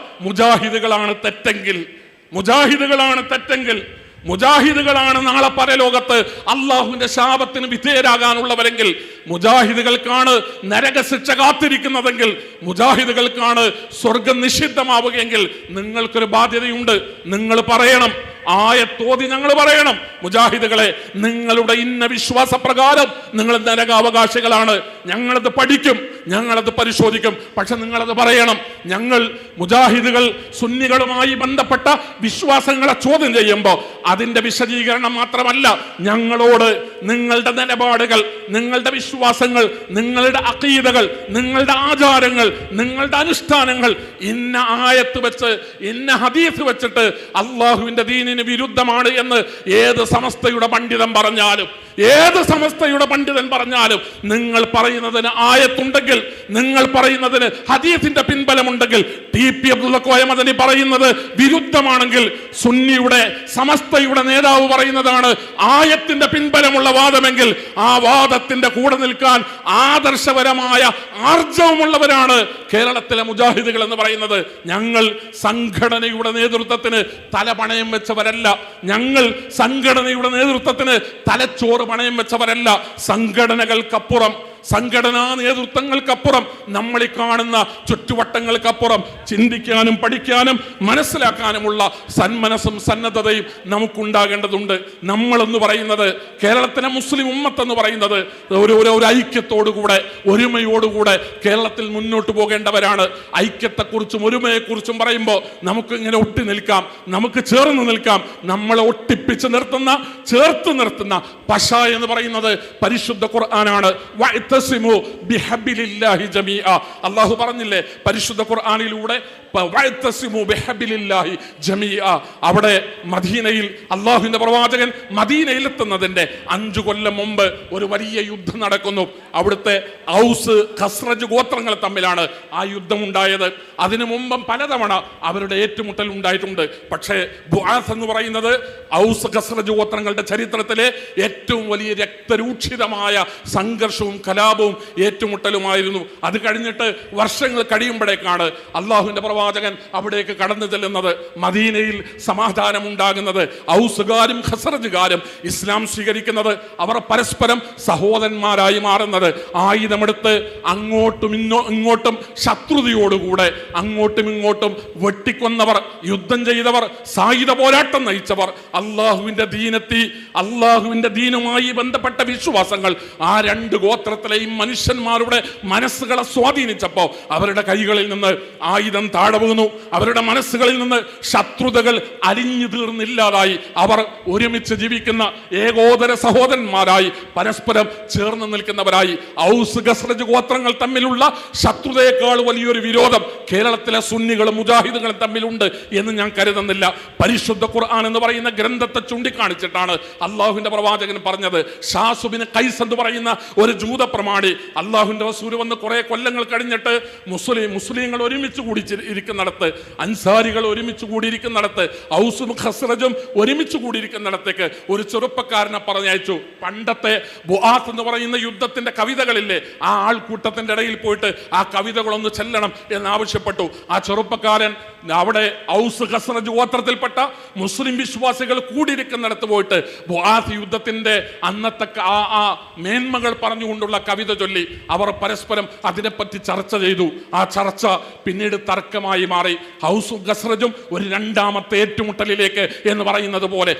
മുജാഹിദുകളാണ് തെറ്റെങ്കിൽ, മുജാഹിദുകളാണ് തെറ്റെങ്കിൽ, മുജാഹിദുകളാണ് നാളെ പരലോകത്ത് അള്ളാഹുവിന്റെ ശാപത്തിന് വിധേയരാകാനുള്ളവരെങ്കിൽ, മുജാഹിദുകൾക്കാണ് നരകശിക്ഷ കാത്തിരിക്കുന്നതെങ്കിൽ, മുജാഹിദുകൾക്കാണ് സ്വർഗം നിഷിദ്ധമാവുകയെങ്കിൽ നിങ്ങൾക്കൊരു ബാധ്യതയുണ്ട്. നിങ്ങൾ പറയണം, ആയത്തോതി ഞങ്ങൾ പറയണം, മുജാഹിദുകളെ, നിങ്ങളുടെ ഇന്ന വിശ്വാസപ്രകാരം നിങ്ങൾ നരകാവകാശികളാണ്. ഞങ്ങളത് പഠിക്കും, ഞങ്ങളത് പരിശോധിക്കും. പക്ഷെ നിങ്ങളത് പറയണം. ഞങ്ങൾ മുജാഹിദുകൾ സുന്നികളുമായി ബന്ധപ്പെട്ട വിശ്വാസങ്ങളെ ചോദ്യം ചെയ്യുമ്പോൾ അതിന്റെ വിശദീകരണം മാത്രമല്ല, ഞങ്ങളോട് നിങ്ങളുടെ നിലപാടുകൾ, നിങ്ങളുടെ വിശ്വാസങ്ങൾ, നിങ്ങളുടെ അഖീദകൾ, നിങ്ങളുടെ ആചാരങ്ങൾ, നിങ്ങളുടെ അനുഷ്ഠാനങ്ങൾ ഇന്ന ആയത്ത് വെച്ച്, ഇന്ന ഹദീസ് വെച്ചിട്ട് അള്ളാഹുവിന്റെ ദീനിന് വിരുദ്ധമാണ് എന്ന് ഏത് സമസ്തയുടെ പണ്ഡിതൻ പറഞ്ഞാലും, ഏത് സമസ്തയുടെ പണ്ഡിതൻ പറഞ്ഞാലും, നിങ്ങൾ പറയുന്നതിന് ആയത്തുണ്ടെങ്കിൽ, നിങ്ങൾ പറയുന്നതിന് ഹദീസിന്റെ പിൻബലമുണ്ടെങ്കിൽ, TP അബ്ദുള്ള കോയ മദനി പറയുന്നത് വിരുദ്ധമാണെങ്കിൽ, സുന്നിയുടെ സമസ്തയുടെ നേതാവ് പറയുന്നതാണ് ആയത്തിന്റെ പിൻബലമുള്ള വാദമെങ്കിൽ, ആ വാദത്തിന്റെ കൂടെ നിൽക്കാൻ ആദർശപരമായ ആർജവമുള്ളവരാണ് കേരളത്തിലെ മുജാഹിദുകൾ എന്ന് പറയുന്നത്. ഞങ്ങൾ സംഘടനയുടെ നേതൃത്വത്തിന് തലപണയം വെച്ചവരല്ല. ഞങ്ങൾ സംഘടനയുടെ നേതൃത്വത്തിന് തലച്ചോറ് പണയം വെച്ചവരല്ല. സംഘടനകൾക്കപ്പുറം, സംഘടനാ നേതൃത്വങ്ങൾക്കപ്പുറം, നമ്മളീ കാണുന്ന ചുറ്റുവട്ടങ്ങൾക്കപ്പുറം ചിന്തിക്കാനും പഠിക്കാനും മനസ്സിലാക്കാനുമുള്ള സന്മനസ്സും സന്നദ്ധതയും നമുക്കുണ്ടാകേണ്ടതുണ്ട്. നമ്മളെന്ന് പറയുന്നത്, കേരളത്തിലെ മുസ്ലിം ഉമ്മത്തെന്ന് പറയുന്നത് ഒരു ഐക്യത്തോടുകൂടെ, ഒരുമയോടുകൂടെ കേരളത്തിൽ മുന്നോട്ട് പോകേണ്ടവരാണ്. ഐക്യത്തെക്കുറിച്ചും ഒരുമയെക്കുറിച്ചും പറയുമ്പോൾ നമുക്ക് ഇങ്ങനെ ഒട്ടി നിൽക്കാം, നമുക്ക് ചേർന്ന് നിൽക്കാം. നമ്മളെ ഒട്ടിപ്പിച്ച് നിർത്തുന്ന, ചേർത്ത് നിർത്തുന്ന പശ എന്ന് പറയുന്നത് പരിശുദ്ധ ഖുർആനാണ്. അല്ലാഹു പറഞ്ഞില്ലേ പരിശുദ്ധ ഖുർആനിലൂടെ, അവിടെ മദീനയിൽ അല്ലാഹുവിന്റെ പ്രവാചകൻ മദീനയിൽ എത്തുന്നതിന്റെ 5 കൊല്ലം മുമ്പ് ഒരു വലിയ യുദ്ധം നടക്കുന്നു. അവിടുത്തെ ഔസ് ഖസ്റജ് ഗോത്രങ്ങൾ തമ്മിലാണ് ആ യുദ്ധം ഉണ്ടായത്. അതിനു മുമ്പും പലതവണ അവരുടെ ഏറ്റുമുട്ടൽ ഉണ്ടായിട്ടുണ്ട്. പക്ഷേ ബുആസ് എന്ന് പറയുന്നത് ഔസ് ഖസ്റജ് ഗോത്രങ്ങളുടെ ചരിത്രത്തിലെ ഏറ്റവും വലിയ രക്തരൂക്ഷിതമായ സംഘർഷവും കലാപവും ഏറ്റുമുട്ടലുമായിരുന്നു. അത് കഴിഞ്ഞിട്ട് വർഷങ്ങൾ കഴിയുമ്പോഴേക്കാണ് അല്ലാഹുവിന്റെ പ്രവാചകൻ അവിടേക്ക് കടന്നു ചെല്ലുന്നത്. മദീനയിൽ സമാധാനം ഉണ്ടാകുന്നത്, ഔസുകാരും ഖസറജുകാരും ഇസ്ലാം സ്വീകരിക്കുന്നത്, അവർ പരസ്പരം സഹോദരന്മാരായി മാറുന്നത്, ആയുധമെടുത്ത് അങ്ങോട്ടും ഇങ്ങോട്ടും ശത്രുതയോടുകൂടെ അങ്ങോട്ടും ഇങ്ങോട്ടും വെട്ടിക്കൊന്നവർ, യുദ്ധം ചെയ്തവർ, സായുധ പോരാട്ടം നയിച്ചവർ, അള്ളാഹുവിന്റെ ദീനെത്തി, അള്ളാഹുവിന്റെ ദീനുമായി ബന്ധപ്പെട്ട വിശ്വാസങ്ങൾ ആ 2 ഗോത്രത്തിലെയും മനുഷ്യന്മാരുടെ മനസ്സുകളെ സ്വാധീനിച്ചപ്പോൾ അവരുടെ കൈകളിൽ നിന്ന് ആയുധം താഴെ വീണു. അവരുടെ മനസ്സുകളിൽ നിന്ന് ശത്രുതകൾ അലിഞ്ഞു തീർന്നില്ലാതായി. അവർ ഒരുമിച്ച് ജീവിക്കുന്ന ഏകോദര സഹോദരന്മാരായി, പരസ്പരം ചേർന്ന് നിൽക്കുന്നവരായി. ഔസ് ഖസ്റജ് ഗോത്രങ്ങൾ തമ്മിലുള്ള ശത്രുതയേക്കാൾ വലിയൊരു വിരോധം കേരളത്തിലെ സുന്നികളും മുജാഹിദുകളും തമ്മിലുണ്ട് എന്ന് ഞാൻ കരുതുന്നില്ല. പരിശുദ്ധ ഖുർആൻ എന്ന് പറയുന്ന ഗ്രന്ഥത്തെ ചൂണ്ടിക്കാണിച്ചിട്ടാണ് അള്ളാഹുവിന്റെ പ്രവാചകൻ പറഞ്ഞത്. ഷാസുബിന് കൈസ് എന്ന് പറയുന്ന ഒരു ജൂത പ്രമാണി അള്ളാഹുവിന്റെ റസൂൽ വന്ന് കുറെ കൊല്ലങ്ങൾ കഴിഞ്ഞിട്ട് മുസ്ലിങ്ങൾ ഒരുമിച്ച് കൂടി ഇരിക്കുന്നിടത്ത്, അൻസാരികൾ ഒരുമിച്ച് കൂടിയിരിക്കുന്നിടത്ത്, ഔസും ഖസ്റജും ഒരുമിച്ച് കൂടിയിരിക്കുന്നിടത്തേക്ക് ഒരു ചെറുപ്പക്കാരനെ പറഞ്ഞയച്ചു. പണ്ടത്തെ ബുആത്ത് എന്ന് പറയുന്ന യുദ്ധത്തിന്റെ കവിതകളില്ലേ, ആ ആൾക്കൂട്ടത്തിന്റെ ഇടയിൽ പോയിട്ട് ആ കവിതകളൊന്ന് ചെല്ലണം എന്നാവശ്യപ്പെട്ടു. ആ ചെറുപ്പക്കാരൻ അവിടെ ഔസ് ഖസ്റജ് ഗോത്രത്തിൽപ്പെട്ട മുസ്ലിം വിശ്വാസികൾ കൂടിയിരിക്കുന്നിടത്ത് പോയിട്ട് ബുആത്ത് യുദ്ധത്തിന്റെ അന്നത്തെ ആ മേന്മകൾ പറഞ്ഞുകൊണ്ടുള്ള കവിത ചൊല്ലി. അവർ പരസ്പരം അതിനെപ്പറ്റി ചർച്ച ചെയ്തു. ആ ചർച്ച പിന്നീട് തർക്കമായി മാറി. ഔസും ഖസ്റജും ഒരു 2ാമത്തെ ഏറ്റുമുട്ടലിലേക്ക് എന്ന് പറയുന്നത് പോലെ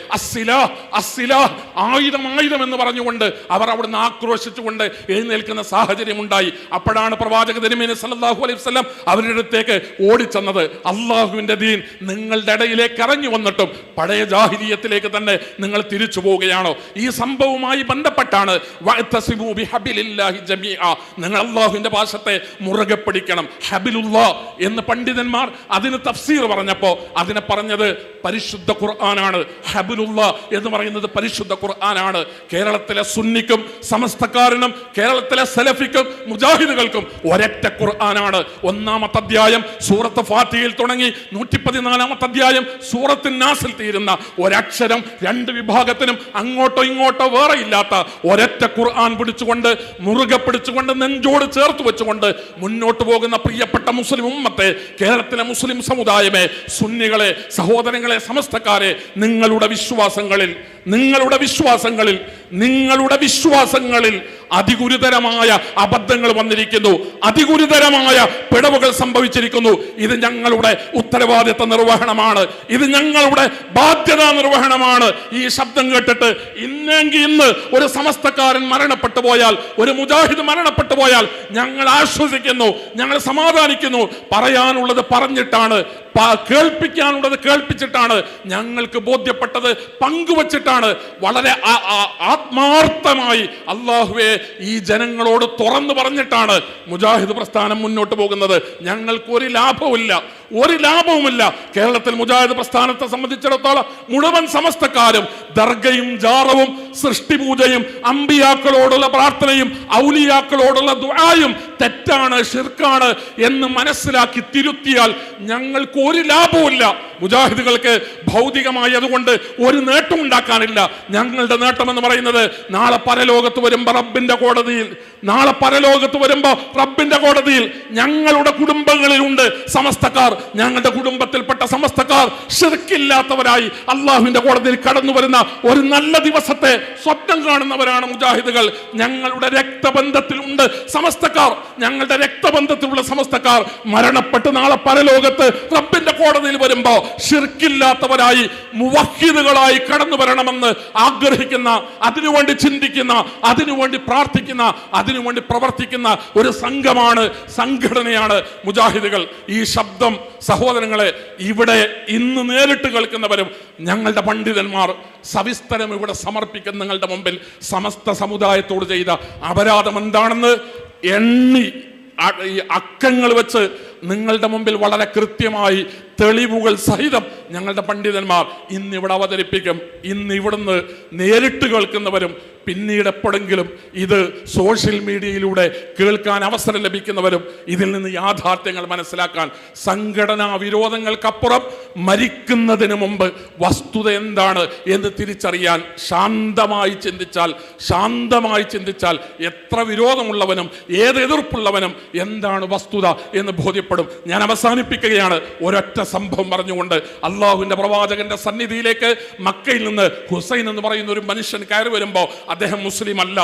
ആയുധം എന്ന് പറഞ്ഞുകൊണ്ട് അവർ അവിടുന്ന് ആക്രോശിച്ചുകൊണ്ട് എഴുന്നേൽക്കുന്ന സാഹചര്യം ഉണ്ടായി. അപ്പോഴാണ് പ്രവാചക തിരുമേനി സല്ലല്ലാഹു അലൈഹി വസല്ലം അവരുടെ അടുത്തേക്ക് ഓടിച്ചെന്നത്. അള്ളാഹുവിന്റെ ദീൻ നിങ്ങളുടെ ഇടയിലേക്ക് ഇറങ്ങി വന്നിട്ടും പഴയ ജാഹിലിയത്തിലേക്ക് തന്നെ നിങ്ങൾ തിരിച്ചു പോവുകയാണോ? ഈ സംഭവവുമായി ബന്ധപ്പെട്ടാണ് നിങ്ങൾ അള്ളാഹുവിന്റെ ഭാഷത്തെ മുറുകെ പിടിക്കണം. ഹബിലുല്ലാഹ് എന്ന് പണ്ഡിതന്മാർ അതിന് തഫ്സീർ പറഞ്ഞപ്പോൾ അതിനെ പറഞ്ഞത് പരിശുദ്ധ ഖുർആനാണ്. ഹബിലുല്ലാഹ് എന്ന് പറയുന്നത് പരിശുദ്ധ ഖുർആനാണ്. കേരളത്തിലെ സുന്നിക്കും സമസ്തക്കാരനും കേരളത്തിലെ സലഫിക്കും മുജാഹിദുകൾക്കും ഒരൊറ്റ ഖുർആനാണ്. 1-ാമത്തെ അധ്യായം സൂറത്ത് ഫാത്തിഹയിൽ തുടങ്ങി 114-ാമത്തെ അധ്യായം സൂറത്ത് നാസിൽ തീരുന്ന ഒരക്ഷരം 2 വിഭാഗത്തിനും അങ്ങോട്ടോ ഇങ്ങോട്ടോ വേറെ ഇല്ലാത്ത ഒരൊറ്റ ഖുർആൻ പിടിച്ചുകൊണ്ട്, മുറുകെ പിടിച്ചുകൊണ്ട്, നെഞ്ചോട് ചേർത്ത് വെച്ചുകൊണ്ട് മുന്നോട്ട് പോകുന്ന പ്രിയപ്പെട്ട മുസ്ലിം ഉമ്മത്തെ, കേരളത്തിലെ മുസ്ലിം സമുദായമേ, സുന്നികളെ, സഹോദരങ്ങളെ, സമസ്തക്കാരെ, നിങ്ങളുടെ വിശ്വാസങ്ങളിൽ അതിഗുരുതരമായ അബദ്ധങ്ങൾ വന്നിരിക്കുന്നു, അതിഗുരുതരമായ പിഴവുകൾ സംഭവിച്ചിരിക്കുന്നു. ഇത് ഞങ്ങളുടെ ഉത്തരവാദിത്ത നിർവഹണമാണ്, ഇത് ഞങ്ങളുടെ ബാധ്യതാ നിർവഹണമാണ്. ഈ ശബ്ദം കേട്ടിട്ട് ഇന്ന് ഒരു സമസ്തക്കാരൻ മരണപ്പെട്ടു പോയാൽ, ഒരു മുജാഹിദ് മരണപ്പെട്ടു പോയാൽ ഞങ്ങൾ ആശ്വസിക്കുന്നു, ഞങ്ങൾ സമാധാനിക്കുന്നു. പറയാനുള്ളത് പറഞ്ഞിട്ടാണ്, കേൾപ്പിക്കാനുള്ളത് കേൾപ്പിച്ചിട്ടാണ്, ഞങ്ങൾക്ക് ബോധ്യപ്പെട്ടത് പങ്കുവച്ചിട്ടാണ്. വളരെ ആത്മാർത്ഥമായി അല്ലാഹുവേ ഈ ജനങ്ങളോട് തുറന്നു പറഞ്ഞിട്ടാണ് മുജാഹിദ് പ്രസ്ഥാനം മുന്നോട്ട് പോകുന്നത്. ഞങ്ങൾക്ക് ഒരു ലാഭവുമില്ല. കേരളത്തിൽ മുജാഹിദ് പ്രസ്ഥാനത്തെ സംബന്ധിച്ചിടത്തോളം മുഴുവൻ സമസ്തക്കാരും ദർഗയും ജാറവും സൃഷ്ടിപൂജയും അമ്പിയാക്കളോടുള്ള പ്രാർത്ഥനയും ഔലിയാക്കളോടുള്ള ദുആയും തെറ്റാണ്, ശിർക്കാണ് എന്ന് മനസ്സിലാക്കി തിരുത്തിയാൽ ഞങ്ങൾക്ക് ഒരു ലാഭവുമില്ല. മുജാഹിദുകൾക്ക് ഭൗതികമായി അതുകൊണ്ട് ഒരു നേട്ടം ഉണ്ടാക്കാനില്ല. ഞങ്ങളുടെ നേട്ടം എന്ന് പറയുന്നത് നാളെ പരലോകത്ത് വരുമ്പോൾ റബ്ബിന്റെ കോടതിയിൽ ഞങ്ങളുടെ കുടുംബങ്ങളിലുണ്ട് സമസ്തക്കാർ, ഞങ്ങളുടെ കുടുംബത്തിൽപ്പെട്ട സമസ്തക്കാർ ശിർക്കില്ലാത്തവരായി അള്ളാഹുവിന്റെ കോടതിയിൽ കടന്നു വരുന്ന ഒരു നല്ല ദിവസത്തെ സ്വപ്നം കാണുന്നവരാണ് മുജാഹിദുകൾ. ഞങ്ങളുടെ രക്തബന്ധത്തിലുണ്ട് സമസ്തക്കാർ. ഞങ്ങളുടെ രക്തബന്ധത്തിലുള്ള സമസ്തക്കാർ മരണപ്പെട്ട് നാളെ പരലോകത്ത് റബ്ബിന്റെ കോടതിയിൽ വരുമ്പോ ശിർക്കില്ലാത്തവരായി മുവഹ്ഹിദുകളായി കടന്നു വരണമെന്ന് ആഗ്രഹിക്കുന്ന, അതിനുവേണ്ടി ചിന്തിക്കുന്ന, അതിനുവേണ്ടി പ്രാർത്ഥിക്കുന്ന, അതിനുവേണ്ടി പ്രവർത്തിക്കുന്ന ഒരു സംഘമാണ്, സംഘടനയാണ് മുജാഹിദുകൾ. ഈ ശബ്ദം സഹോദരങ്ങളെ ഇവിടെ ഇന്ന് നേരിട്ട് കേൾക്കുന്നവരും ഞങ്ങളുടെ പണ്ഡിതന്മാർ സവിസ്തരം ഇവിടെ സമർപ്പിക്കുന്ന നിങ്ങളുടെ മുമ്പിൽ സമസ്ത സമുദായത്തോട് ചെയ്ത അപരാധം എന്താണെന്ന് എണ്ണി അക്കങ്ങൾ വെച്ച് നിങ്ങളുടെ മുമ്പിൽ വളരെ കൃത്യമായി തെളിവുകൾ സഹിതം ഞങ്ങളുടെ പണ്ഡിതന്മാർ ഇന്നിവിടെ അവതരിപ്പിക്കും. ഇന്ന് ഇവിടുന്ന് നേരിട്ട് കേൾക്കുന്നവരും പിന്നീട് എപ്പോഴെങ്കിലും ഇത് സോഷ്യൽ മീഡിയയിലൂടെ കേൾക്കാൻ അവസരം ലഭിക്കുന്നവരും ഇതിൽ നിന്ന് യാഥാർത്ഥ്യങ്ങൾ മനസ്സിലാക്കാൻ, സംഘടനാ വിരോധങ്ങൾക്കപ്പുറം മരിക്കുന്നതിന് മുമ്പ് വസ്തുത എന്താണ് എന്ന് തിരിച്ചറിയാൻ ശാന്തമായി ചിന്തിച്ചാൽ എത്ര വിരോധമുള്ളവനും ഏത് എതിർപ്പുള്ളവനും എന്താണ് വസ്തുത എന്ന് ബോധ്യപ്പെടും. ഞാൻ അവസാനിപ്പിക്കുകയാണ് ഒരൊറ്റ സംഭവം പറഞ്ഞുകൊണ്ട്. അള്ളാഹുവിന്റെ പ്രവാചകന്റെ സന്നിധിയിലേക്ക് മക്കയിൽ നിന്ന് ഹുസൈൻ എന്ന് പറയുന്ന ഒരു മനുഷ്യൻ കയറി വരുമ്പോൾ അദ്ദേഹം മുസ്ലിം അല്ല.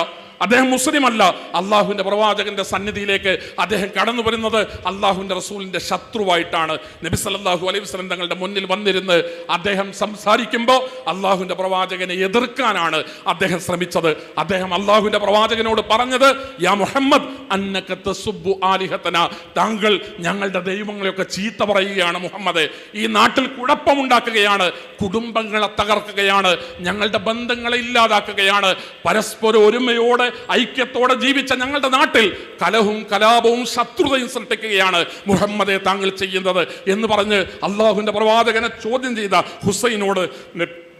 അള്ളാഹുവിന്റെ പ്രവാചകന്റെ സന്നിധിയിലേക്ക് അദ്ദേഹം കടന്നു വരുന്നത് അള്ളാഹുവിന്റെ റസൂലിന്റെ ശത്രുവായിട്ടാണ്. നബി സല്ലല്ലാഹു അലൈഹി വസല്ലം തങ്ങളുടെ മുന്നിൽ വന്നിരുന്ന് അദ്ദേഹം സംസാരിക്കുമ്പോൾ അള്ളാഹുവിന്റെ പ്രവാചകനെ എതിർക്കാനാണ് അദ്ദേഹം ശ്രമിച്ചത്. അദ്ദേഹം അള്ളാഹുവിന്റെ പ്രവാചകനോട് പറഞ്ഞത്, യാ മുഹമ്മദ് അന്നക തസുബ്ബു ആലിഹതന, താങ്കൾ ഞങ്ങളുടെ ദൈവങ്ങളെയൊക്കെ ചീത്ത പറയുകയാണ് മുഹമ്മദ്. ഈ നാട്ടിൽ കുഴപ്പമുണ്ടാക്കുകയാണ്, കുടുംബങ്ങളെ തകർക്കുകയാണ്, ഞങ്ങളുടെ ബന്ധങ്ങളെ ഇല്ലാതാക്കുകയാണ്. പരസ്പര ഒരുമയോടെ ഐക്യത്തോടെ ജീവിച്ച ഞങ്ങളുടെ നാട്ടിൽ കലഹവും കലാപവും ശത്രുതയും സൃഷ്ടിക്കുകയാണ് മുഹമ്മദെ താങ്കൾ ചെയ്യുന്നത് എന്ന് പറഞ്ഞ് അള്ളാഹുവിന്റെ പ്രവാചകനെ ചോദ്യം ചെയ്ത ഹുസൈനോട്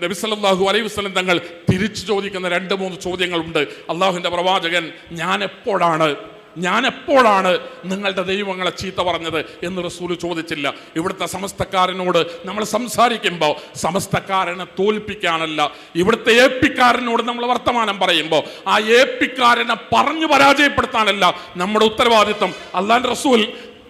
നബി സല്ലല്ലാഹു അലൈഹി വസല്ലം തങ്ങൾ തിരിച്ചു ചോദിക്കുന്ന 2-3 ചോദ്യങ്ങളുണ്ട്. അള്ളാഹുവിന്റെ പ്രവാചകൻ ഞാൻ എപ്പോഴാണ് നിങ്ങളുടെ ദൈവങ്ങളെ ചീത്ത പറഞ്ഞത് എന്ന് റസൂൽ ചോദിച്ചില്ല. ഇവിടുത്തെ സമസ്തക്കാരനോട് നമ്മൾ സംസാരിക്കുമ്പോൾ സമസ്തക്കാരനെ തോൽപ്പിക്കാനല്ല, ഇവിടുത്തെ ഏപ്പിക്കാരനോട് നമ്മൾ വർത്തമാനം പറയുമ്പോൾ ആ ഏപ്പിക്കാരനെ പറഞ്ഞു പരാജയപ്പെടുത്താനല്ല നമ്മുടെ ഉത്തരവാദിത്വം. അല്ലാഹുവിന്റെ റസൂൽ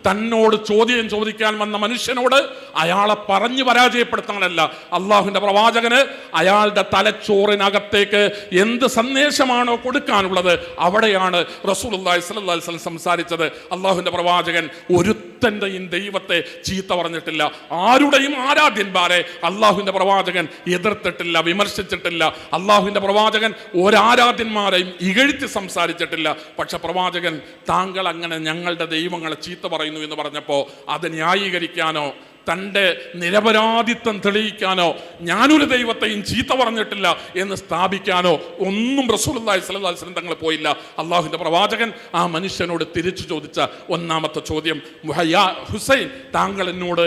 തന്നോട് ചോദ്യം ചോദിക്കാൻ വന്ന മനുഷ്യനോട് അയാളെ പറഞ്ഞു പരാജയപ്പെടുത്താനല്ല, അള്ളാഹുവിന്റെ പ്രവാചകന് അയാളുടെ തലച്ചോറിനകത്തേക്ക് എന്ത് സന്ദേശമാണോ കൊടുക്കാനുള്ളത് അവിടെയാണ് റസൂലുള്ളാഹി സ്വല്ലല്ലാഹു അലൈഹി വസല്ലം സംസാരിച്ചത്. അള്ളാഹുവിന്റെ പ്രവാചകൻ ഒരുത്തൻ്റെയും ദൈവത്തെ ചീത്ത പറഞ്ഞിട്ടില്ല, ആരുടെയും ആരാധ്യന്മാരെ അള്ളാഹുവിന്റെ പ്രവാചകൻ എതിർത്തിട്ടില്ല, വിമർശിച്ചിട്ടില്ല. അള്ളാഹുവിന്റെ പ്രവാചകൻ ഒരാരാധ്യന്മാരെയും ഇകഴ്ത്തി സംസാരിച്ചിട്ടില്ല. പക്ഷെ പ്രവാചകൻ താങ്കൾ അങ്ങനെ ഞങ്ങളുടെ ദൈവങ്ങളെ ചീത്ത പറയുന്നു എന്ന് പറഞ്ഞപ്പോൾ അത് ന്യായീകരിക്കാനോ തൻ്റെ നിരപരാധിത്വം തെളിയിക്കാനോ ഞാനൊരു ദൈവത്തെയും ചീത്ത പറഞ്ഞിട്ടില്ല എന്ന് സ്ഥാപിക്കാനോ ഒന്നും റസൂലുള്ളാഹി സ്വല്ലല്ലാഹു അലൈഹി വസല്ലം തങ്ങൾ പോയില്ല. അള്ളാഹുവിന്റെ പ്രവാചകൻ ആ മനുഷ്യനോട് തിരിച്ചു ചോദിച്ച ഒന്നാമത്തെ ചോദ്യം, യാ ഹുസൈൻ, താങ്കൾ എന്നോട്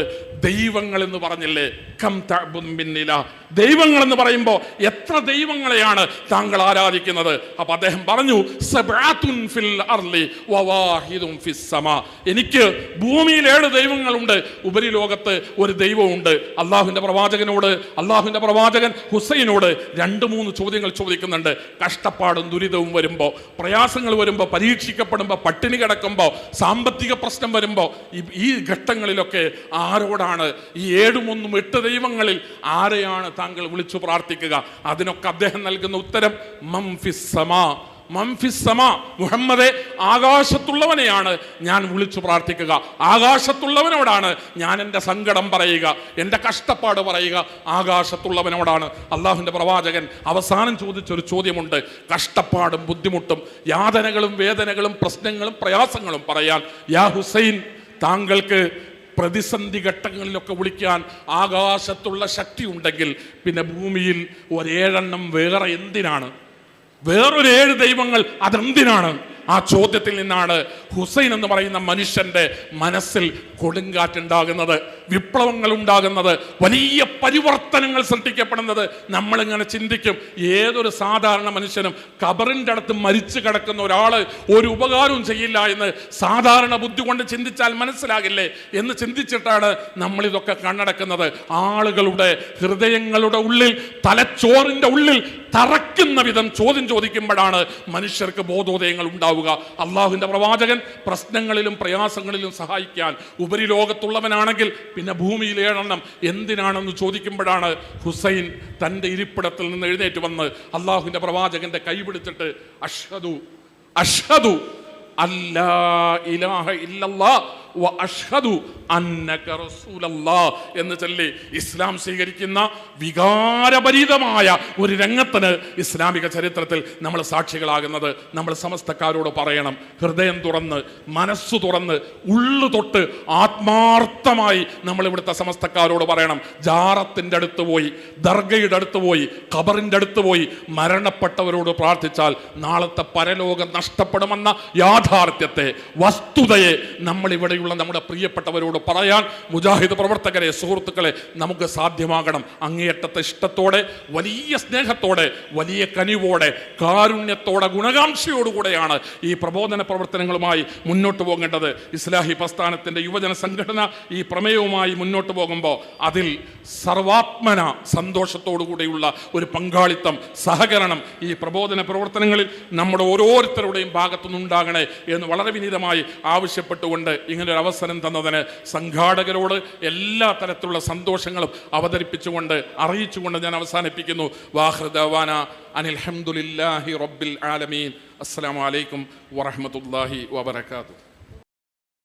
ദൈവങ്ങൾ എന്ന് പറഞ്ഞില്ലേ, കം തഅബുദു മിൻ ഇലാഹ്, ദൈവങ്ങൾ എന്ന് പറയുമ്പോൾ എത്ര ദൈവങ്ങളെയാണ് താങ്കൾ ആരാധിക്കുന്നത്? അപ്പൊ അദ്ദേഹം പറഞ്ഞു, സബ്അത്തുൻ ഫിൽ അർളി വവാഹിദുൻ ഫിസ് സമാ, എനിക്ക് ഭൂമിയിൽ 7 ദൈവങ്ങളുണ്ട്, ഉപരിലോകത്ത് ഒരു ദൈവമുണ്ട്. അള്ളാഹുവിന്റെ പ്രവാചകൻ ഹുസൈനോട് 2-3 ചോദ്യങ്ങൾ ചോദിക്കുന്നുണ്ട്. കഷ്ടപ്പാടും ദുരിതവും വരുമ്പോ, പ്രയാസങ്ങൾ വരുമ്പോ, പരീക്ഷിക്കപ്പെടുമ്പോ, പട്ടിണി കിടക്കുമ്പോ, സാമ്പത്തിക പ്രശ്നം വരുമ്പോ, ഈ ഘട്ടങ്ങളിലൊക്കെ ആരോടാണ്, ഈ 7-1-8 ദൈവങ്ങളിൽ ആരെയാണ് താങ്കൾ വിളിച്ചു പ്രാർത്ഥിക്കുക? അതിനൊക്കെ അദ്ദേഹം നൽകുന്ന ഉത്തരം മുഹമ്മദേ, ആകാശത്തുള്ളവനെയാണ് ഞാൻ വിളിച്ചു പ്രാർത്ഥിക്കുക, ആകാശത്തുള്ളവനോടാണ് ഞാൻ എൻ്റെ സങ്കടം പറയുക, എൻ്റെ കഷ്ടപ്പാട് പറയുക, ആകാശത്തുള്ളവനോടാണ്. അള്ളാഹുവിൻ്റെ പ്രവാചകൻ അവസാനം ചോദിച്ചൊരു ചോദ്യമുണ്ട്, കഷ്ടപ്പാടും ബുദ്ധിമുട്ടും യാതനകളും വേദനകളും പ്രശ്നങ്ങളും പ്രയാസങ്ങളും പറയാൻ. യാ ഹുസൈൻ, താങ്കൾക്ക് പ്രതിസന്ധി ഘട്ടങ്ങളിലൊക്കെ വിളിക്കാൻ ആകാശത്തുള്ള ശക്തി ഉണ്ടെങ്കിൽ പിന്നെ ഭൂമിയിൽ 7 വേറെ എന്തിനാണ്? വേറൊരു 7 ദൈവങ്ങൾ അതെന്തിനാണ്? ആ ചോദ്യത്തിൽ നിന്നാണ് ഹുസൈൻ എന്ന് പറയുന്ന മനുഷ്യന്റെ മനസ്സിൽ കൊടുങ്കാറ്റുണ്ടാകുന്നത്. വിപ്ലവങ്ങൾ ഉണ്ടാകുന്നത്, വലിയ പരിവർത്തനങ്ങൾ സൃഷ്ടിക്കപ്പെടുന്നത് നമ്മളിങ്ങനെ ചിന്തിക്കും. ഏതൊരു സാധാരണ മനുഷ്യനും ഖബറിൻ്റെ അടുത്ത് മരിച്ചു കിടക്കുന്ന ഒരാൾ ഒരു ഉപകാരവും ചെയ്യില്ല എന്ന് സാധാരണ ബുദ്ധി കൊണ്ട് ചിന്തിച്ചാൽ മനസ്സിലാകില്ലേ എന്ന് ചിന്തിച്ചിട്ടാണ് നമ്മളിതൊക്കെ കണ്ണടക്കുന്നത്. ആളുകളുടെ ഹൃദയങ്ങളുടെ ഉള്ളിൽ, തലച്ചോറിൻ്റെ ഉള്ളിൽ തറക്കുന്ന വിധം ചോദ്യം ചോദിക്കുമ്പോഴാണ് മനുഷ്യർക്ക് ബോധോദയങ്ങൾ ഉണ്ടാവുക. അള്ളാഹുവിൻ്റെ പ്രവാചകൻ പ്രശ്നങ്ങളിലും പ്രയാസങ്ങളിലും സഹായിക്കാൻ ഉപരിലോകത്തുള്ളവനാണെങ്കിൽ പിന്നെ ഭൂമിയിൽ 7 എണ്ണം എന്തിനാണെന്ന് ചോദിക്കുമ്പോഴാണ് ഹുസൈൻ തൻ്റെ ഇരിപ്പിടത്തിൽ നിന്ന് എഴുന്നേറ്റ് വന്ന് അള്ളാഹുവിൻ്റെ പ്രവാചകന്റെ കൈ പിടിച്ചിട്ട് അഷ്ഹദു അഷ്ഹദു അല്ലാ ഇലാഹ ഇല്ലല്ലാഹ് വ അഷ്ഹദു അന്നക റസൂലല്ലാഹ് എന്ന് ചൊല്ലി ഇസ്ലാം സ്വീകരിക്കുന്ന വികാരഭരിതമായ ഒരു രംഗത്തിന് ഇസ്ലാമിക ചരിത്രത്തിൽ നമ്മൾ സാക്ഷികളാകുന്നത് നമ്മൾ സമസ്തക്കാരോട് പറയണം. ഹൃദയം തുറന്ന്, മനസ്സു തുറന്ന്, ഉള്ളു തൊട്ട് ആത്മാർത്ഥമായി നമ്മൾ ഇവിടുത്തെ സമസ്തക്കാരോട് പറയണം. ജാറത്തിൻ്റെ അടുത്ത് പോയി, ദർഗയുടെ അടുത്ത് പോയി, ഖബറിൻ്റെ അടുത്ത് പോയി മരണപ്പെട്ടവരോട് പ്രാർത്ഥിച്ചാൽ നാളത്തെ പരലോകം നഷ്ടപ്പെടുമെന്ന യാഥാർത്ഥ്യത്തെ, വസ്തുതയെ നമ്മൾ ഇവിടെയുള്ള നമ്മുടെ പ്രിയപ്പെട്ടവരോട് പറയാൻ മുജാഹിദ് പ്രവർത്തകരെ, സുഹൃത്തുക്കളെ നമുക്ക് സാധ്യമാകണം. അങ്ങേയറ്റത്തെ ഇഷ്ടത്തോടെ, വലിയ സ്നേഹത്തോടെ, വലിയ കനിവോടെ, കാരുണ്യത്തോടെ, ഗുണകാംക്ഷയോടുകൂടെയാണ് ഈ പ്രബോധന പ്രവർത്തനങ്ങളുമായി മുന്നോട്ട് പോകേണ്ടത്. ഇസ്ലാഹി പ്രസ്ഥാനത്തിൻ്റെ യുവജന സംഘടന ഈ പ്രമേയവുമായി മുന്നോട്ട് പോകുമ്പോൾ അതിൽ സർവാത്മന സന്തോഷത്തോടുകൂടെയുള്ള ഒരു പങ്കാളിത്തം, സഹകരണം ഈ പ്രബോധന പ്രവർത്തനങ്ങളിൽ നമ്മുടെ ഓരോരുത്തരുടെയും ഭാഗത്തുനിന്നുണ്ടാകണേ എന്ന് വളരെ വിനീതമായി ആവശ്യപ്പെട്ടുകൊണ്ട് ഇങ്ങനൊരു അവസരം തന്നതിന് സംഘാടകരോട് എല്ലാ തരത്തിലുള്ള സന്തോഷങ്ങളും അവതരിപ്പിച്ചുകൊണ്ട്, അറിയിച്ചുകൊണ്ട് ഞാൻ അവസാനിപ്പിക്കുന്നു. വാഖിറു ദഅവാന അനിൽ ഹംദുലില്ലാഹി റബ്ബിൽ ആലമീൻ. അസ്സലാമു അലൈക്കും വറഹ്മത്തുള്ളാഹി വബറകാതുഹു.